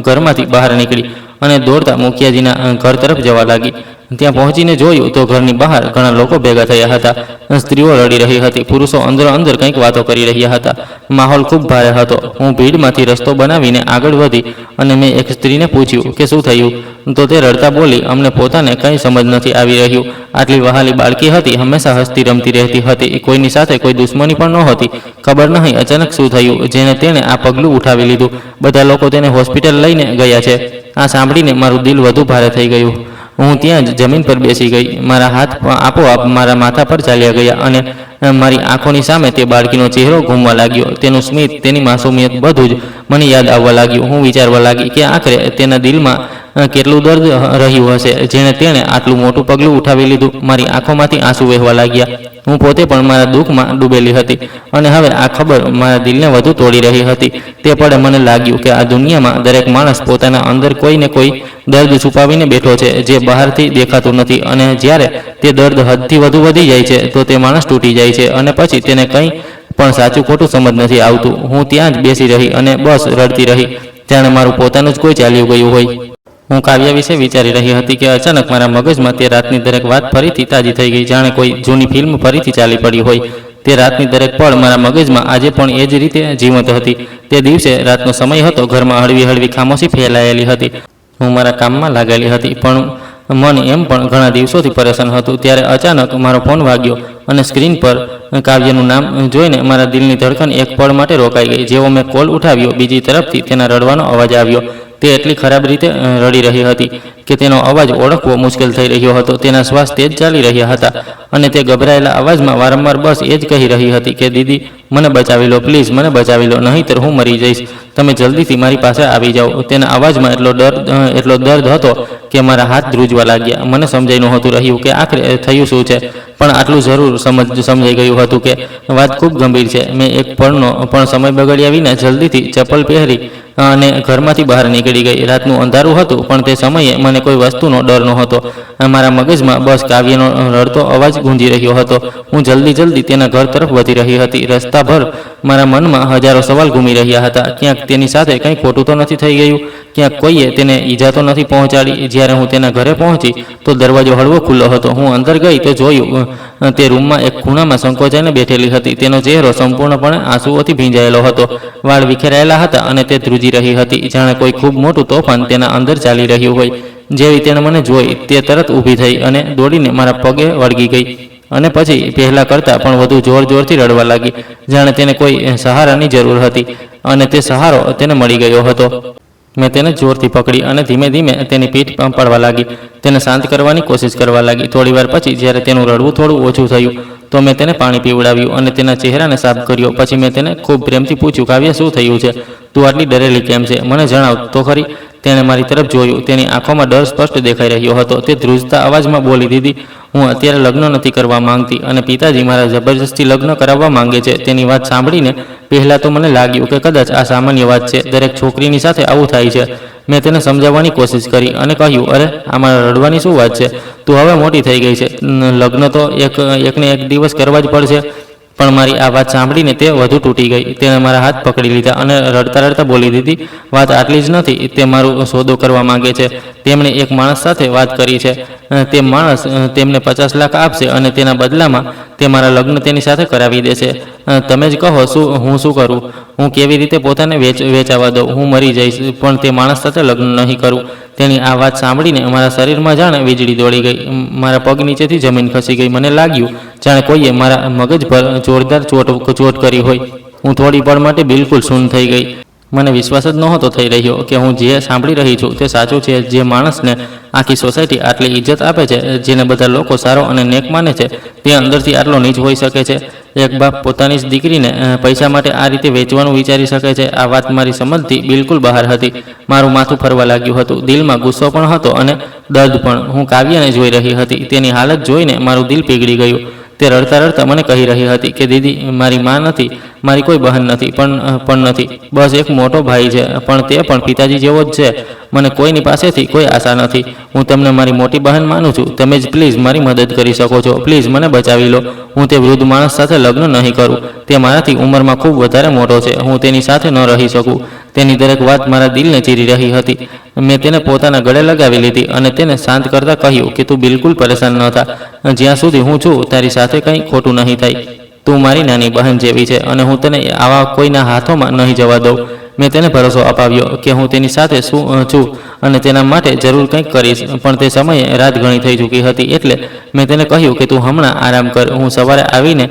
ઘરમાંથી બહાર નીકળી અને દોડતા મુખિયાજીના ઘર તરફ જવા લાગી. ત્યાં પહોંચીને જોયું તો ઘરની બહાર ઘણા લોકો ભેગા થયા હતા. સ્ત્રીઓ રડી રહી હતી, પુરુષો અંદરો અંદર કંઈક વાતો કરી રહ્યા હતા. માહોલ ખૂબ ભારે હતો. હું ભીડમાંથી રસ્તો બનાવીને આગળ વધી અને મેં એક સ્ત્રીને પૂછ્યું કે શું થયું, તો તે રડતા બોલી, અમને પોતાને કંઈ સમજ નથી આવી રહ્યું. આટલી વહાલી બાળકી હતી, હંમેશા હસતી રમતી રહેતી હતી, કોઈની સાથે કોઈ દુશ્મની પણ નહોતી. ખબર નહીં અચાનક શું થયું જેને તેણે આ પગલું ઉઠાવી લીધું. બધા લોકો તેને હોસ્પિટલ લઈને ગયા છે. આ સાંભળીને મારું દિલ વધુ ભારે થઈ ગયું. હું ત્યાં જ જમીન પર બેસી ગઈ. મારા હાથ આપોઆપ મારા માથા પર ચાલ્યા ગયા અને મારી આંખોની સામે તે બાળકીનો ચહેરો ઘૂમવા લાગ્યો. તેનું સ્મિત, તેની માસુમિયત, બધું જ મને યાદ આવવા લાગ્યું. હું વિચારવા લાગી કે આખરે તેના દિલમાં કેટલું દર્દ રહ્યું હશે, જેણે તેણે આટલું મોટું પગલું ઉઠાવી લીધું. મારી આંખોમાંથી આંસુ વહેવા લાગ્યા. હું પોતે પણ મારા દુઃખમાં ડૂબેલી હતી અને હવે આ ખબર મારા દિલને વધુ તોડી રહી હતી. તે પળે મને લાગ્યું કે આ દુનિયામાં દરેક માણસ પોતાના અંદર કોઈને કોઈ દર્દ છુપાવીને બેઠો છે, જે બહારથી દેખાતું નથી. અને જ્યારે તે દર્દ હદથી વધુ વધી જાય છે તો તે માણસ તૂટી જાય છે અને પછી તેને કંઈ પણ સાચું ખોટું સમજ નથી આવતું. હું ત્યાં જ બેસી રહી અને બસ રડતી રહી, જાણે મારું પોતાનું જ કોઈ ચાલ્યું ગયું હોય. હું કાવ્યા વિશે વિચારી રહી હતી કે અચાનક મારા મગજમાં તે રાતની દરેક વાત ફરીથી તાજી થઈ ગઈ, જાણે કોઈ જૂની ફિલ્મ ફરીથી ચાલી પડી હોય. તે રાતની દરેક પળ મારા મગજમાં આજે પણ એ જ રીતે જીવંત હતી. તે દિવસે રાતનો સમય હતો. ઘરમાં હળવી હળવી ખામોશી ફેલાયેલી હતી. હું મારા કામમાં લાગેલી હતી, પણ મન એમ પણ ઘણા દિવસોથી પરેશાન હતું. ત્યારે અચાનક મારો ફોન વાગ્યો અને સ્ક્રીન પર કાવ્યનું નામ જોઈને મારા દિલની ધડકન એક પળ માટે રોકાઈ ગઈ. જેવો મેં કોલ ઉઠાવ્યો, બીજી તરફથી તેના રડવાનો અવાજ આવ્યો. તે એટલી ખરાબ રીતે રડી રહી હતી કે તેનો અવાજ ઓળખવો મુશ્કેલ થઈ રહ્યો હતો. તેના શ્વાસ તેજ ચાલી રહ્યા હતા અને તે ગભરાયેલા અવાજમાં વારંવાર બસ એ જ કહી રહી હતી કે દીદી, મને બચાવી લો, પ્લીઝ મને બચાવી લો, નહીંતર હું મરી જઈશ. તમે જલ્દીથી મારી પાસે આવી જાઓ. તેના અવાજમાં એટલો દર્દ હતો કે મારા હાથ ધ્રુજવા લાગ્યા. મને સમજાઈ નહોતું રહ્યું કે આખરે થયું શું છે, પણ આટલું જરૂર સમજાઈ ગયું હતું કે વાત ખૂબ ગંભીર છે. મેં એક પળનો પણ સમય બગાડ્યા વિના જલ્દીથી ચપ્પલ પહેરી અને ઘરમાંથી બહાર નીકળી ગઈ. રાતનું અંધારું હતું, પણ તે સમયે મને કોઈ વસ્તુનો ડર નહોતો. મારા મગજમાં બસ કાવ્યનો રડતો અવાજ ગુંજી રહ્યો હતો. હું જલ્દી તેના ઘર તરફ વધી રહી હતી. રસ્તાભર મારા મનમાં હજારો સવાલ ઘૂમી રહ્યા હતા. ક્યાંક તેની સાથે કંઈ ખોટું તો નથી થઈ ગયું, ક્યાંક કોઈએ તેને ઈજા તો નથી પહોંચાડી. જ્યારે હું તેના ઘરે પહોંચી તો દરવાજો હળવો ખુલ્લો હતો. હું અંદર ગઈ તો જોયું તે રૂમમાં એક ખૂણામાં સંકોચાઈને બેઠેલી હતી. તેનો ચહેરો સંપૂર્ણપણે આંસુઓથી ભીંજાયેલો હતો. વાળ વિખેરાયેલા હતા અને તે ધ્રુજી રહી હતી, જાણે કોઈ ખૂબ મોટું તોફાન તેના અંદર ચાલી રહ્યું હોય. જેવી તેણે મને જોઈ, તે તરત ઊભી થઈ અને દોડીને મારા પગે વળગી ગઈ અને પછી પહેલાં કરતાં પણ વધુ જોરથી રડવા લાગી, જાણે તેને કોઈ સહારાની જરૂર હતી અને તે સહારો તેને મળી ગયો હતો. મેં તેને જોરથી પકડી અને ધીમે ધીમે તેની પીઠ પાડવા લાગી, તેને શાંત કરવાની કોશિશ કરવા લાગી. થોડીવાર પછી જ્યારે તેનું રડવું થોડું ઓછું થયું તો મેં તેને પાણી પીવડાવ્યું અને તેના ચહેરાને સાફ કર્યો. પછી મેં તેને ખૂબ પ્રેમથી પૂછ્યું, કાવ્ય, શું થયું છે? તું આટલી ડરેલી કેમ છે? મને જણાવ તો ખરી. તેણે મારી તરફ જોયું. તેની આંખોમાં ડર સ્પષ્ટ દેખાઈ રહ્યો હતો. તે ધ્રુજતા અવાજમાં બોલી, દીદી, હું અત્યારે લગ્ન નથી કરવા માંગતી અને પિતાજી મારા જબરજસ્તી લગ્ન કરાવવા માંગે છે. તેની વાત સાંભળીને પહેલાં તો મને લાગ્યું કે કદાચ આ સામાન્ય વાત છે, દરેક છોકરીની સાથે આવું થાય છે. મેં તેને સમજાવવાની કોશિશ કરી અને કહ્યું, અરે, આમાં રડવાની શું વાત છે? તું હવે મોટી થઈ ગઈ છે, લગ્ન તો એકને એક દિવસ કરવા જ પડશે. પણ મારી આ વાત સાંભળીને તે વધુ તૂટી ગઈ. તેણે મારા હાથ પકડી લીધા અને રડતા બોલી, દીદી, વાત આટલી જ નથી. તે મારું સોદો કરવા માંગે છે. તેમણે એક માણસ સાથે વાત કરી છે. તે માણસ તેમને 50 લાખ આપશે અને તેના બદલામાં તે મારા લગ્ન તેની સાથે કરાવી દેશે. તમે જ કહો, હું શું કરું? હું કેવી રીતે પોતાને વેચાવા દઉં? હું મરી જઈશ, પણ તે માણસ સાથે લગ્ન નહીં કરું. તેની આ વાત સાંભળીને મારા શરીરમાં જાણે વીજળી દોડી ગઈ. મારા પગ નીચેથી જમીન ખસી ગઈ. મને લાગ્યું જાણે કોઈએ મારા મગજ પર જોરદાર ચોટ કરી હોય. હું થોડી પળ માટે બિલકુલ શૂન્ય થઈ ગઈ. મને વિશ્વાસ જ નહોતો થઈ રહ્યો કે હું જે સાંભળી રહી છું તે સાચું છે. જે માણસને આખી સોસાયટી આટલી ઇજ્જત આપે છે, જેને બધા લોકો સારો અને નેક માને છે, તે અંદરથી આટલો નીચ હોઈ શકે છે. એક બાપ પોતાની જ દીકરીને પૈસા માટે આ રીતે વેચવાનું વિચારી શકે છે? આ વાત મારી સમજથી બિલકુલ બહાર હતી. મારું માથું ફરવા લાગ્યું હતું. દિલમાં ગુસ્સો પણ હતો અને દર્દ પણ. હું કાવ્યાને જોઈ રહી હતી. તેની હાલત જોઈને મારું દિલ પીગળી ગયું. તે રડતા રડતા મને કહી રહી હતી કે દીદી, મારી માં નથી, મારી કોઈ બહેન નથી, પણ નથી, બસ એક મોટો ભાઈ છે, પણ તે પણ પિતાજી જેવો જ છે. મને કોઈની પાસેથી કોઈ આશા નથી. હું તમને મારી મોટી બહેન માનું છું. તમે જ પ્લીઝ મારી મદદ કરી શકો છો. પ્લીઝ મને બચાવી લો. હું તે વૃદ્ધ માણસ સાથે લગ્ન નહીં કરું. તે મારાથી ઉંમરમાં ખૂબ વધારે મોટો છે. હું તેની સાથે ન રહી શકું. તેની દરેક વાત મારા દિલને ચીરી રહી હતી. મેં તેને પોતાના ગળે લગાવી લીધી અને તેને શાંત કરતાં કહ્યું કે તું બિલકુલ પરેશાન ન થા. જ્યાં સુધી હું છું તારી સાથે કંઈ ખોટું નહીં થાય. તું મારી નાની બહેન જેવી છે અને હું તને આવા કોઈના હાથોમાં નહીં જવા દઉં. મેં તેને ભરોસો અપાવ્યો કે હું તેની સાથે છું અને તેના માટે જરૂર કંઈક કરીશ. પણ તે સમયે રાત ઘણી થઈ ચૂકી હતી, એટલે મેં તેને કહ્યું કે તું હમણાં આરામ કર. હું સવારે આવીને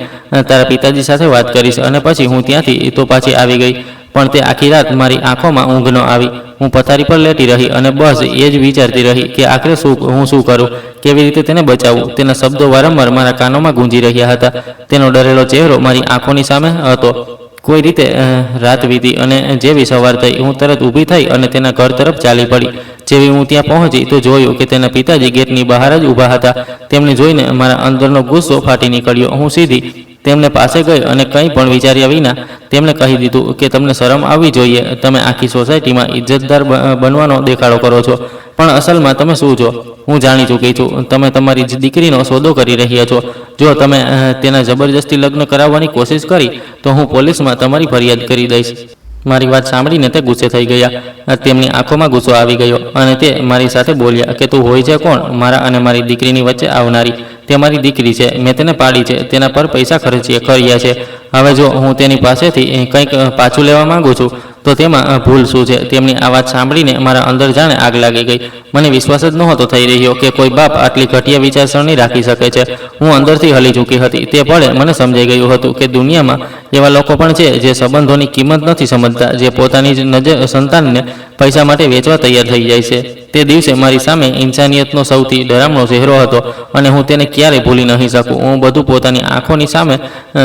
તારા પિતાજી સાથે વાત કરીશ. અને પછી હું ત્યાંથી તો પાછી આવી ગઈ. પણ તે આખી રાત મારી આંખોમાં ઊંઘ ન આવી. હું પથારી પર લેટી રહી અને બસ એ જ વિચારતી રહી કે આખરે હું શું કરું, કેવી રીતે તેને બચાવું. તેના શબ્દો વારંવાર મારા કાનોમાં ગૂંજી રહ્યા હતા. તેનો ડરેલો ચહેરો મારી આંખોની સામે હતો. કોઈ રીતે રાત વીતી અને જેવી સવાર થઈ, હું તરત ઊભી થઈ અને તેના ઘર તરફ ચાલી પડી. જેવી હું ત્યાં પહોંચી તો જોયું કે તેના પિતાજી ગેટની બહાર જ ઊભા હતા. તેમને જોઈને મારા અંદરનો ગુસ્સો ફાટી નીકળ્યો. હું સીધી તેમને પાસે ગઈ અને કંઈ પણ વિચાર્યા વિના તેમને કહી દીધું કે તમને શરમ આવવી જોઈએ. તમે આખી સોસાયટીમાં ઇજ્જતદાર બનવાનો દેખાડો કરો છો, પણ અસલમાં તમે શું છો હું જાણી ચૂકી છું. તમે તમારી જ દીકરીનો સોદો કરી રહ્યા છો. જો તમે તેના જબરજસ્તી લગ્ન કરાવવાની કોશિશ કરી તો હું પોલીસમાં તમારી ફરિયાદ કરી દઈશ. મારી વાત સાંભળીને તે ગુસ્સે થઈ ગયા. તેમની આંખોમાં ગુસ્સો આવી ગયો અને તે મારી સાથે બોલ્યા કે તું હોય છે કોણ મારા અને મારી દીકરીની વચ્ચે આવનારી? તે મારી દીકરી છે. મેં તેને પાડી છે, તેના પર પૈસા કર્યા છે. હવે જો હું તેની પાસેથી કંઈક પાછું લેવા માંગુ છું તો તેમાં ભૂલ શું છે? તેમની આ વાત સાંભળીને મારા અંદર જાણે આગ લાગી ગઈ. મને વિશ્વાસ જ નહોતો થઈ રહ્યો કે કોઈ બાપ આટલી ઘટિયા વિચારસરણી રાખી શકે છે. હું અંદરથી હલી ચૂકી હતી. તે પળે મને સમજાઈ ગયું હતું કે દુનિયામાં એવા લોકો પણ છે જે સંબંધોની કિંમત નથી સમજતા, જે પોતાની જ સંતાનને પૈસા માટે વેચવા તૈયાર થઈ જાય છે. તે દિવસે મારી સામે ઇન્સાનિયતનો સૌથી ડરામણો ચહેરો હતો અને હું તેને ક્યારેય ભૂલી નહીં શકું. હું બધું પોતાની આંખોની સામે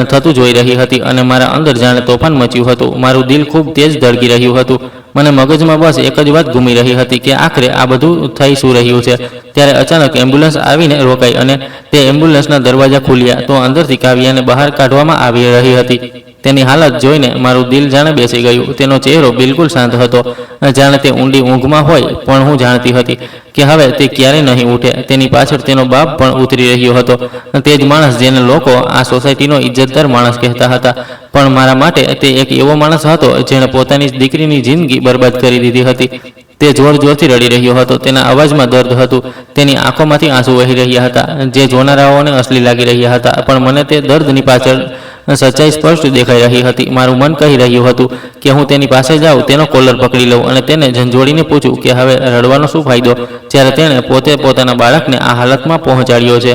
થતું જોઈ રહી હતી અને મારા અંદર જાણે તોફાન મચ્યું હતું. મારું દિલ ખૂબ તેજ ધડકી રહ્યું હતું. મને મગજમાં બસ એક જ વાત ઘૂમી રહી હતી કે આખરે આ બધું થઈ શું રહ્યું છે. ત્યારે અચાનક એમ્બ્યુલન્સ આવીને રોકાઈ અને તે એમ્બ્યુલન્સના દરવાજા ખુલ્યા તો અંદરથી કાવ્યાને બહાર કાઢવામાં આવી રહી હતી. તેની હાલત જોઈને મારું દિલ જાણે બેસી ગયું. તેનો ચહેરો બિલકુલ શાંત હતો, જાણે તે ઊંડી ઊંઘમાં હોય. પણ હું જાણતી હતી કે હવે તે ક્યારેય નહીં ઉઠે. તેની પાછળ તેનો બાપ પણ ઉતરી રહ્યો હતો, તે જ માણસ જેને લોકો આ સોસાયટીનો ઇજ્જતદાર માણસ કહેતા હતા. પણ મારા માટે તે એક એવો માણસ હતો જેણે પોતાની દીકરીની જિંદગી બરબાદ કરી દીધી હતી. તે જોર જોરથી રડી રહ્યો હતો. તેના અવાજમાં દર્દ હતું. તેની આંખોમાંથી આંસુ વહી રહ્યા હતા, જે જોનારાઓને અસલી લાગી રહ્યા હતા. પણ મને તે દર્દની પાછળ સચ્ચાઈ સ્પષ્ટ દેખાઈ રહી હતી. મારું મન કહી રહ્યું હતું કે હું તેની પાસે જાઉં, તેનો કોલર પકડી લઉં અને તેને ઝંઝોડીને પૂછું કે હવે રડવાનો શું ફાયદો, જ્યારે તેણે પોતે પોતાના બાળકને આ હાલતમાં પહોંચાડ્યો છે.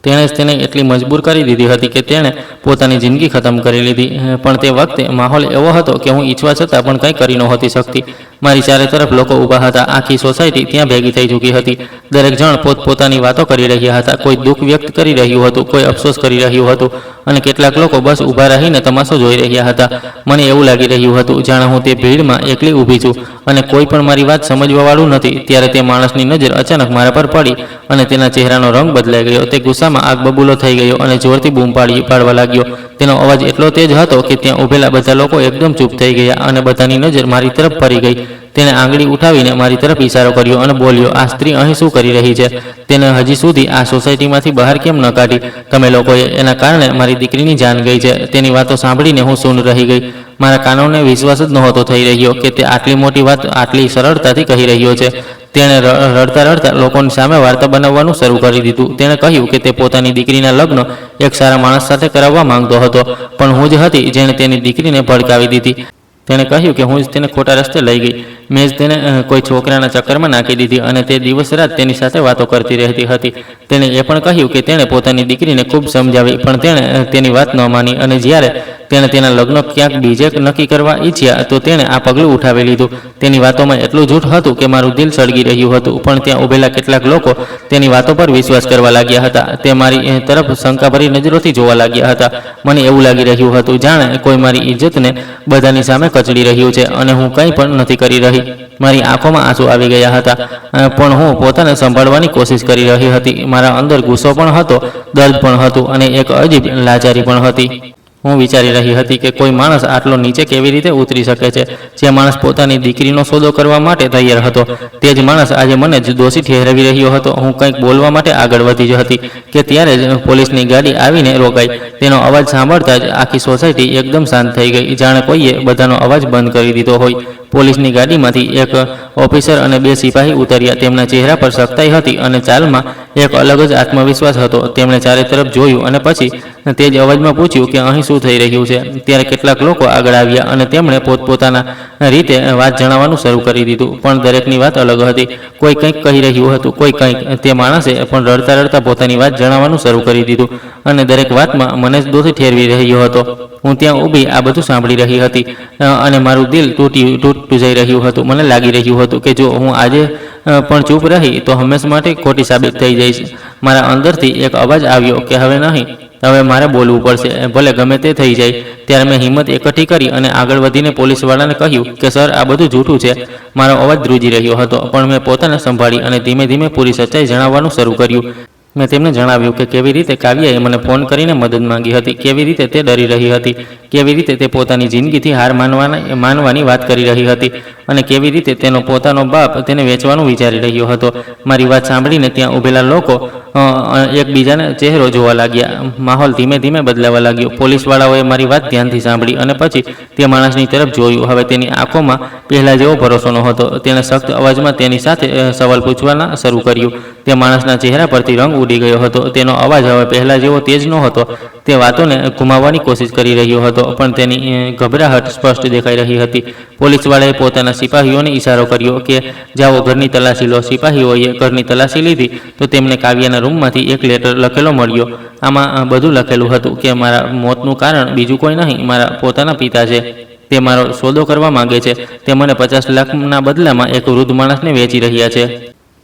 તેણે જ તેને એટલી મજબૂર કરી દીધી હતી કે તેણે પોતાની જિંદગી ખતમ કરી લીધી. પણ તે વખતે માહોલ એવો હતો કે હું ઈચ્છવા છતાં પણ કંઈ કરી નહોતી શકતી. મારી ચારે તરફ લોકો ઊભા હતા. આખી સોસાયટી ત્યાં ભેગી થઈ ચૂકી હતી. દરેક જણ પોતપોતાની વાતો કરી રહ્યા હતા. કોઈ દુઃખ વ્યક્ત કરી રહ્યું હતું, કોઈ અફસોસ કરી રહ્યું હતું અને કેટલાક લોકો બસ ઊભા રહીને તમાશો જોઈ રહ્યા હતા. મને એવું લાગી રહ્યું હતું જાણે હું તે ભીડમાં એકલી ઊભી છું અને કોઈ પણ મારી વાત સમજવાવાળું નથી. ત્યારે તે માણસની નજર અચાનક મારા પર પડી અને તેના ચહેરાનો રંગ બદલાઈ ગયો. તે ગુસ્સામાં આગ બબૂલો થઈ ગયો અને જોરથી બૂમ પાડવા લાગ્યો. તેનો અવાજ એટલો તેજ હતો કે ત્યાં ઊભેલા બધા લોકો એકદમ ચૂપ થઈ ગયા અને બધાની નજર મારી તરફ ફરી ગઈ. તેણે આંગળી ઉઠાવીને મારી તરફ ઇશારો કર્યો અને બોલ્યો, આ સ્ત્રી અહીં શું કરી રહી છે? તેને હજી સુધી આ સોસાયટીમાંથી બહાર કેમ ન કાઢી તમે લોકોએ? એના કારણે મારી દીકરીની જાન ગઈ છે. તેની વાતો સાંભળીને હું સૂન રહી ગઈ. મારા કાનોને વિશ્વાસ જ નહોતો થઈ રહ્યો કે તે આટલી મોટી વાત આટલી સરળતાથી કહી રહ્યો છે. તેણે રડતા રડતા લોકોની સામે વાર્તા બનાવવાનું શરૂ કરી દીધું. તેણે કહ્યું કે તે પોતાની દીકરીના લગ્ન એક સારા માણસ સાથે કરાવવા માંગતો હતો, પણ હું જ હતી જેણે તેની દીકરીને ભડકાવી દીધી. તેણે કહ્યું કે હું જ તેને ખોટા રસ્તે લઈ ગઈ. મેં જ તેને કોઈ છોકરાના ચક્કરમાં નાખી દીધી અને તે દિવસ રાત તેની સાથે વાતો કરતી રહેતી હતી. તેણે એ પણ કહ્યું કે તેણે પોતાની દીકરીને ખૂબ સમજાવી, પણ તેણે તેની વાત ન માની અને જ્યારે તેણે તેના લગ્ન ક્યાંક બીજે નક્કી કરવા ઈચ્છ્યા તો તેણે આ પગલું ઉઠાવી લીધું. તેની વાતોમાં એટલું જૂઠ હતું કે મારું દિલ સળગી રહ્યું હતું, પણ ત્યાં ઊભેલા કેટલાક લોકો તેની વાતો પર વિશ્વાસ કરવા લાગ્યા હતા. તે મારી તરફ શંકાભરી નજરોથી જોવા લાગ્યા હતા. મને એવું લાગી રહ્યું હતું જાણે કોઈ મારી ઇજ્જતને બધાની સામે કચડી રહ્યું છે અને હું કંઈ પણ નથી કરી રહી. મારી આંખોમાં આંસુ આવી ગયા હતા, પણ હું પોતાને સંભાળવાની કોશિશ કરી રહી હતી. મારા અંદર ગુસ્સો પણ હતો, દર્દ પણ હતું અને એક અજીબ લાચારી પણ હતી. હું વિચારી રહી હતી કે કોઈ માણસ આટલો નીચે કેવી રીતે ઉતરી શકે છે. જે માણસ પોતાની દીકરીનો સોદો કરવા માટે તૈયાર હતો, તે જ માણસ આજે મને જ દોષી ઠેરવી રહ્યો હતો. હું કંઈક બોલવા માટે આગળ વધી જ હતી કે ત્યારે જ પોલીસની ગાડી આવીને રોકાઈ. તેનો અવાજ સાંભળતા જ આખી સોસાયટી એકદમ શાંત થઈ ગઈ, જાણે કોઈએ બધાનો અવાજ બંધ કરી દીધો હોય. પોલીસની ગાડીમાંથી એક ઓફિસર અને 2 સિપાહી ઉતર્યા. તેમના ચહેરા પર સખ્તાઈ હતી અને ચાલમાં એક અલગ જ આત્મવિશ્વાસ હતો. તેમણે ચારે તરફ જોયું અને પછી તે જ અવાજમાં પૂછ્યું કે અહીં શું થઈ રહ્યું છે. ત્યારે કેટલાક લોકો આગળ આવ્યા અને તેમણે પોતપોતાના રીતે વાત જણાવવાનું શરૂ કરી દીધું, પણ દરેકની વાત અલગ હતી. કોઈ કંઈક કહી રહ્યું હતું, કોઈ કંઈક. તે માણસે પણ રડતા રડતા પોતાની વાત જણાવવાનું શરૂ કરી દીધું અને દરેક વાતમાં મને જ દોષી ઠેરવી રહ્યો હતો. હું ત્યાં ઊભી આ બધું સાંભળી રહી હતી અને મારું દિલ તૂટતું જઈ રહ્યું હતું. મને લાગી રહ્યું હતું કે જો હું આજે પણ ચૂપ રહી તો હંમેશા માટે ખોટી સાબિત થઈ જઈશ. મારા અંદરથી એક અવાજ આવ્યો કે હવે નહીં, હવે મારે બોલવું પડશે, ભલે ગમે તે થઈ જાય. ત્યારે મેં હિંમત એકઠી કરી અને આગળ વધીને પોલીસવાળાને કહ્યું કે સર, આ બધું જૂઠું છે. મારો અવાજ ધ્રુજી રહ્યો હતો, પણ મેં પોતાને સંભાળી અને ધીમે ધીમે પૂરી સચ્ચાઈ જણાવવાનું શરૂ કર્યું. મેં તેમને જણાવ્યું કે કેવી રીતે કાવ્યાએ મને ફોન કરીને મદદ માંગી હતી, કેવી રીતે તે ડરી રહી હતી, કેવી રીતે તે પોતાની જિંદગીથી હાર માનવાની વાત કરી રહી હતી અને કેવી રીતે તેનો પોતાનો બાપ તેને વેચવાનું વિચારી રહ્યો હતો. મારી વાત સાંભળીને ત્યાં ઊભેલા લોકો એકબીજાને ચહેરો જોવા લાગ્યા. માહોલ ધીમે ધીમે બદલાવા લાગ્યો. પોલીસવાળાઓએ મારી વાત ધ્યાનથી સાંભળી અને પછી તે માણસની તરફ જોયું. હવે તેની આંખોમાં પહેલાં જેવો ભરોસો નહોતો. તેણે સખ્ત અવાજમાં તેની સાથે સવાલ પૂછવાના શરૂ કર્યું. તે માણસના ચહેરા પરથી રંગ ઉડી ગયો હતો. તેનો અવાજ હવે પહેલાં જેવો તેજ નહોતો. તે વાતોને ગુમાવવાની કોશિશ કરી રહ્યો હતો, પણ તેની ગભરાહટ સ્પષ્ટ દેખાઈ રહી હતી. પોલીસવાળાએ પોતાના સિપાહીઓને ઈશારો કર્યો કે જાઓ, ઘરની તલાશી લો. સિપાહીઓએ ઘરની તલાશી લીધી તો તેમને કાવ્યાના રૂમમાંથી એક લેટર લખેલો મળ્યો. આમાં બધું લખેલું હતું કે મારા મોતનું કારણ બીજું કોઈ નહીં, મારા પોતાના પિતા છે. તે મારો સોદો કરવા માંગે છે. તે મને 50 લાખના બદલામાં એક વૃદ્ધ માણસને વેચી રહ્યા છે.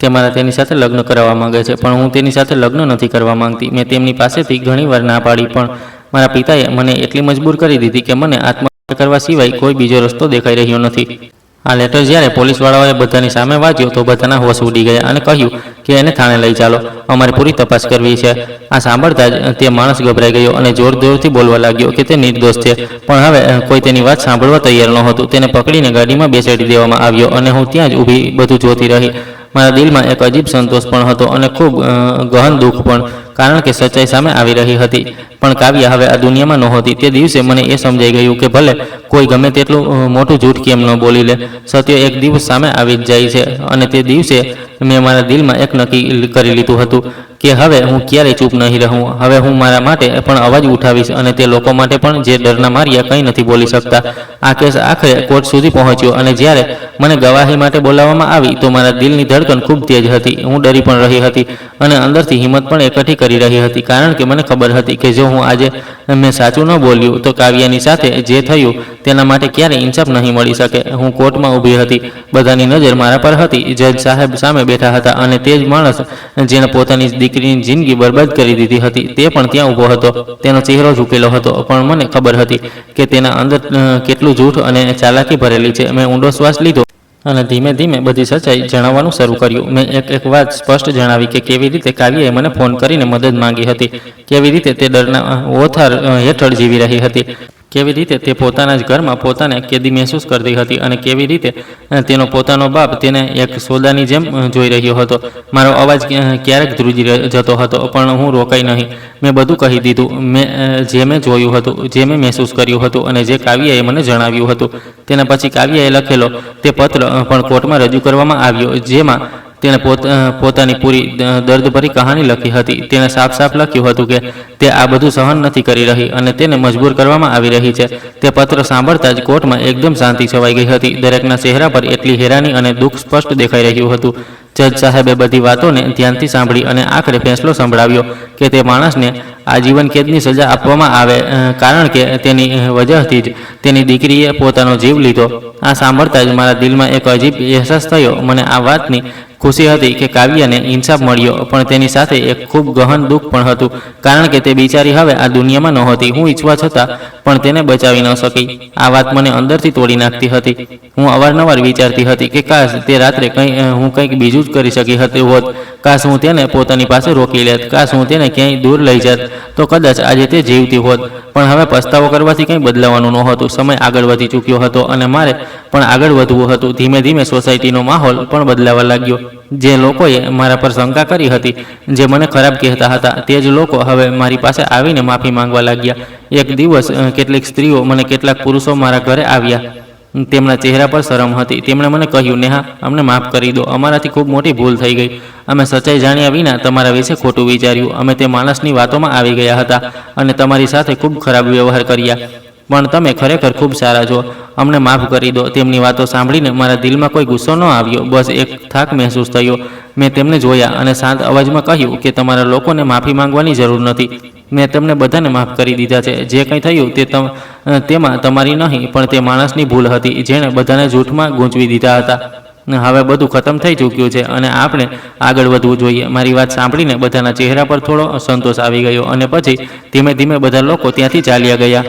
તે મારા તેની સાથે લગ્ન કરાવવા માંગે છે, પણ હું તેની સાથે લગ્ન નથી કરવા માંગતી. મેં તેમની પાસેથી ઘણીવાર ના પાડી, પણ મારા પિતાએ મને એટલી મજબૂર કરી દીધી કે મને આત્મહત્યા કરવા સિવાય કોઈ બીજો રસ્તો દેખાઈ રહ્યો નથી. આ લેટર જ્યારે પોલીસવાળાઓએ બધાની સામે વાંચ્યો તો બધાના હોશ ઉડી ગયા અને કહ્યું કે એને થાણે લઈ ચાલો, અમારે પૂરી તપાસ કરવી છે. આ સાંભળતા જ તે માણસ ગભરાઈ ગયો અને જોર જોરથી બોલવા લાગ્યો કે તે નિર્દોષ છે, પણ હવે કોઈ તેની વાત સાંભળવા તૈયાર નહોતું. તેને પકડીને ગાડીમાં બેસાડી દેવામાં આવ્યો અને હું ત્યાં જ ઊભી બધું જોતી રહી. મારા દિલમાં એક અજીબ સંતોષ પણ હતો અને ખૂબ ગહન દુઃખ પણ, કારણ કે સચ્ચાઈ સામે આવી રહી હતી. પણ કાવ્યા હવે આ દુનિયામાં નહોતી. તે દિવસે મને એ સમજાઈ ગયું કે ભલે કોઈ ગમે તેટલું મોટું જૂઠ કેમ ન બોલી લે, સત્ય એક દિવસ સામે આવી જ જાય છે. અને તે દિવસે મેં મારા દિલમાં એક નક્કી કરી લીધું હતું કે હવે હું ક્યારેય ચૂપ નહીં રહું. હવે હું મારા માટે પણ અવાજ ઉઠાવીશ અને તે લોકો માટે પણ જે ડરના માર્યા કંઈ નથી બોલી શકતા. આ કેસ આખરે કોર્ટ સુધી પહોંચ્યો અને જ્યારે મને ગવાહી માટે બોલાવવામાં આવી તો મારા દિલની ધડકન ખૂબ તેજ હતી. હું ડરી પણ રહી હતી અને અંદરથી હિંમત પણ એકઠી કરી રહી હતી, કારણ કે મને ખબર હતી કે જો હું આજે મેં સાચું ન બોલ્યું તો કાવ્યાની સાથે જે થયું તેના માટે ક્યારેય ઇન્સાફ નહીં મળી શકે. હું કોર્ટમાં ઊભી હતી. બધાની નજર મારા પર હતી. જજ સાહેબ સામે બેઠા હતા અને તે જ માણસ જેણે પોતાની દીકરીની જિંદગી બરબાદ કરી દીધી હતી તે પણ ત્યાં ઊભો હતો. તેનો ચહેરો ઝૂકેલો હતો, પણ મને ખબર હતી કે તેના અંદર કેટલું જૂઠ અને ચાલાકી ભરેલી છે. મેં ઊંડો શ્વાસ લીધો અને ધીમે ધીમે બધી સચ્ચાઈ જણાવવાનું શરૂ કર્યું. મેં એક વાત સ્પષ્ટ જણાવી કે કેવી રીતે કાવ્યાએ મને ફોન કરીને મદદ માંગી હતી, કેવી રીતે તે ડરના ઓથાર હેઠળ જીવી રહી હતી, કેવી રીતે તે પોતાના જ ઘરમાં પોતાને કેદી મહેસૂસ કરતી હતી અને કેવી રીતે તેનો પોતાનો બાપ તેને એક સોદાની જેમ જોઈ રહ્યો હતો. મારો અવાજ ક્યારેક ધ્રુજી જતો હતો, પણ હું રોકાઈ નહીં. મેં બધું કહી દીધું, જે મેં જોયું હતું, જે મેં મહેસૂસ કર્યું હતું અને જે કાવ્યાએ મને જણાવ્યું હતું. તેના પછી કાવ્યાએ લખેલો તે પત્ર પણ કોર્ટમાં રજૂ કરવામાં આવ્યો, જેમાં તેણે પોતાની પૂરી દર્દભરી કહાની લખી હતી. તેણે સાફ સાફ લખ્યું હતું કે તે આ બધું સહન નથી કરી રહી અને તેને મજબૂર કરવામાં આવી રહી છે. તે પત્ર સાંભળતા જ કોર્ટમાં એકદમ શાંતિ છવાઈ ગઈ હતી. દરેકના ચહેરા પર એટલી હેરાની અને દુઃખ સ્પષ્ટ દેખાઈ રહ્યું હતું. જજ સાહેબે બધી વાતોને ધ્યાનથી સાંભળી અને આખરે ફેંસલો સંભળાવ્યો કે તે માણસને આજીવન કેદની સજા આપવામાં આવે, કારણ કે તેની વજહથી જ તેની દીકરીએ પોતાનો જીવ લીધો. આ સાંભળતા જ મારા દિલમાં એક અજીબ અહેસાસ થયો. મને આ વાતની ખુશી હતી કે કાવ્યને ઇન્સાફ મળ્યો, પણ તેની સાથે એક ખૂબ ગહન દુઃખ પણ હતું, કારણ કે તે બિચારી હવે આ દુનિયામાં નહોતી. હું ઈચ્છવા છતાં પણ તેને બચાવી ન શકી. આ વાત મને અંદરથી તોડી નાખતી હતી. હું અવારનવાર વિચારતી હતી કે કાશ તે રાત્રે હું કંઈક બીજું જ કરી શકી હતી હોત. કાશ હું તેને પોતાની પાસે રોકી લેત. કાશ હું તેને ક્યાંય દૂર લઈ જાત, તો કદાચ આજે તે જીવતી હોત. પણ હવે પસ્તાવો કરવાથી કંઈ બદલાવાનું નહોતું. સમય આગળ વધી ચૂક્યો હતો અને મારે પણ આગળ વધવું હતું. ધીમે ધીમે સોસાયટીનો માહોલ પણ બદલાવા લાગ્યો. જે લોકોએ મારા પર શંકા કરી હતી, જે મને ખરાબ કહેતા હતા, તે જ લોકો હવે મારી પાસે આવીને માફી માંગવા લાગ્યા. એક દિવસ કેટલીક સ્ત્રીઓ મને કેટલાક પુરુષો મારા ઘરે આવ્યા. તેમના ચહેરા પર શરમ હતી. તેમણે મને કહ્યું, નેહા, અમને માફ કરી દો. અમારાથી ખૂબ મોટી ભૂલ થઈ ગઈ. અમે સચ્ચાઈ જાણ્યા વિના તમારા વિશે ખોટું વિચાર્યું. અમે તે માણસની વાતોમાં આવી ગયા હતા અને તમારી સાથે ખૂબ ખરાબ વ્યવહાર કર્યા. પણ તમે ખરેખર ખૂબ સારા છો. અમને માફ કરી દો. તેમની વાતો સાંભળીને મારા દિલમાં કોઈ ગુસ્સો ન આવ્યો, બસ એક થાક મહેસૂસ થયો. મેં તેમને જોયા અને શાંત અવાજમાં કહ્યું કે તમારા લોકોને માફી માંગવાની જરૂર નથી. મેં તમને બધાને માફ કરી દીધા છે. જે કંઈ થયું તેમાં તમારી નહીં, પણ તે માણસની ભૂલ હતી, જેણે બધાને જૂઠમાં ગૂંચવી દીધા હતા. હવે બધું ખતમ થઈ ચૂક્યું છે અને આપણે આગળ વધવું જોઈએ. મારી વાત સાંભળીને બધાના ચહેરા પર થોડો સંતોષ આવી ગયો અને પછી ધીમે ધીમે બધા લોકો ત્યાંથી ચાલ્યા ગયા.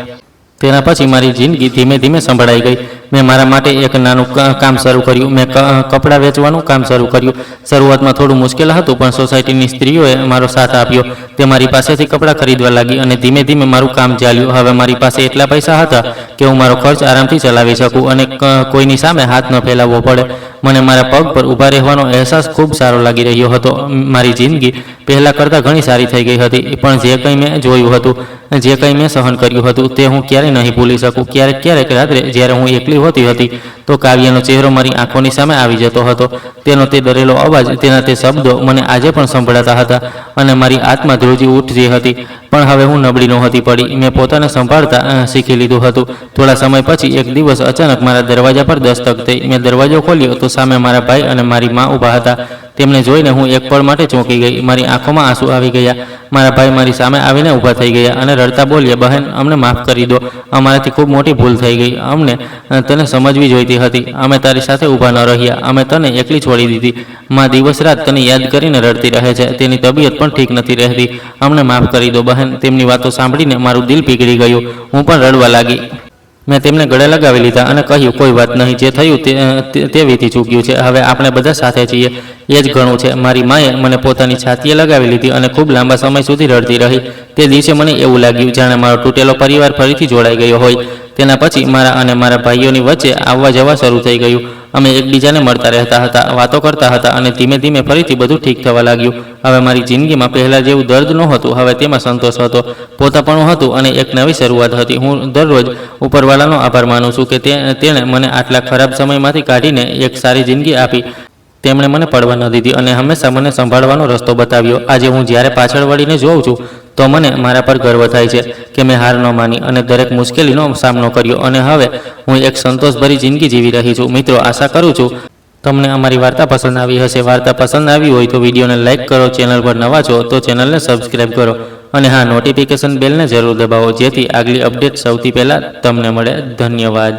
તેના પછી મારી જિંદગી ધીમે ધીમે સંભળાઈ ગઈ. મેં મારા માટે એક નાનું કામ શરૂ કર્યું. મેં કપડાં વેચવાનું કામ શરૂ કર્યું. શરૂઆતમાં થોડું મુશ્કેલ હતું, પણ સોસાયટીની સ્ત્રીઓએ મારો સાથ આપ્યો. તે મારી પાસેથી કપડાં ખરીદવા લાગી અને ધીમે ધીમે મારું કામ ચાલ્યું. હવે મારી પાસે એટલા પૈસા હતા કે હું મારો ખર્ચ આરામથી ચલાવી શકું અને કોઈની સામે હાથ ન ફેલાવવો પડે. મને મારા પગ પર ઊભા રહેવાનો અહેસાસ ખૂબ સારો લાગી રહ્યો હતો. મારી જિંદગી પહેલાં કરતાં ઘણી સારી થઈ ગઈ હતી, પણ જે કંઈ મેં જોયું હતું, જે કંઈ મેં સહન કર્યું હતું, તે હું ક્યારેય નહીં ભૂલી શકું. ક્યારેક રાત્રે જ્યારે હું એકલી હોતી હતી, તો કાવ્યનો ચહેરો મારી આંખોની સામે આવી જતો હતો. તેનો તે ડરેલો અવાજ, તેના તે શબ્દો મને આજે પણ સંભળાતા હતા અને મારી આત્મા ધ્રુજી ઉઠતી હતી. પણ હવે હું નબળી નહોતી પડી. મેં પોતાને સંભાળતા શીખી લીધું હતું. થોડા સમય પછી એક દિવસ અચાનક મારા દરવાજા પર દસ્તક થઈ. મેં દરવાજો ખોલ્યો તો સામે મારા ભાઈ અને મારી મા ઊભા હતા. તેમને જોઈને હું એક પળ માટે ચોંકી ગઈ. મારી આંખોમાં આંસુ આવી ગયા. મારા ભાઈ મારી સામે આવીને ઊભા થઈ ગયા અને રડતા બોલ્યા, બહેન, અમને માફ કરી દો. અમારાથી ખૂબ મોટી ભૂલ થઈ ગઈ. અમને તને સમજવી જોઈતી હતી. અમે તારી સાથે ઊભા ન રહ્યા. અમે તને એકલી છોડી દીધી. માં દિવસ રાત તને યાદ કરીને રડતી રહે છે. તેની તબિયત પણ ઠીક નથી રહેતી. અમને માફ કરી દો, બહેન. તેમની વાતો સાંભળીને મારું દિલ પીગળી ગયું. હું પણ રડવા લાગી. મેં તેમને ગળે લગાવી લીધા અને કહ્યું, કોઈ વાત નહીં. જે થયું તે વીતી ચૂક્યું છે. હવે આપણે બધા સાથે છીએ, એ જ ઘણું છે. મારી માએ મને પોતાની છાતીએ લગાવી લીધી અને ખૂબ લાંબા સમય સુધી રડતી રહી. તે દિવસે મને એવું લાગ્યું જાણે મારો તૂટેલો પરિવાર ફરીથી જોડાઈ ગયો હોય. તેના પછી મારા અને મારા ભાઈઓની વચ્ચે આવવા જવા શરૂ થઈ ગયું. અમે એકબીજાને મળતા રહેતા હતા, વાતો કરતા હતા અને ધીમે ધીમે ફરીથી બધું ઠીક થવા લાગ્યું. હવે મારી જિંદગીમાં પહેલાં જેવું દર્દ નહોતું. હવે તેમાં સંતોષ હતો, પોતાપણું હતું અને એક નવી શરૂઆત હતી. હું દરરોજ ઉપરવાળાનો આભાર માનું છું કે તેણે મને આટલા ખરાબ સમયમાંથી કાઢીને એક સારી જિંદગી આપી. તેમણે મને પડવા ન દીધી અને હંમેશા મને સંભાળવાનો રસ્તો બતાવ્યો. આજે હું જ્યારે પાછળ વળીને જોઉં છું તો મને મારા પર ગર્વ થાય છે કે મેં હાર ન માની અને દરેક મુશ્કેલીનો સામનો કર્યો અને હવે હું એક સંતોષભરી જિંદગી જીવી રહી છું. મિત્રો, આશા કરું છું તમને અમારી વાર્તા પસંદ આવી હશે. વાર્તા પસંદ આવી હોય તો વિડીયોને લાઇક કરો. ચેનલ પર નવા છો તો ચેનલને સબસ્ક્રાઈબ કરો અને હા, નોટિફિકેશન બેલને જરૂર દબાવો, જેથી આગલી અપડેટ સૌથી પહેલાં તમને મળે. ધન્યવાદ.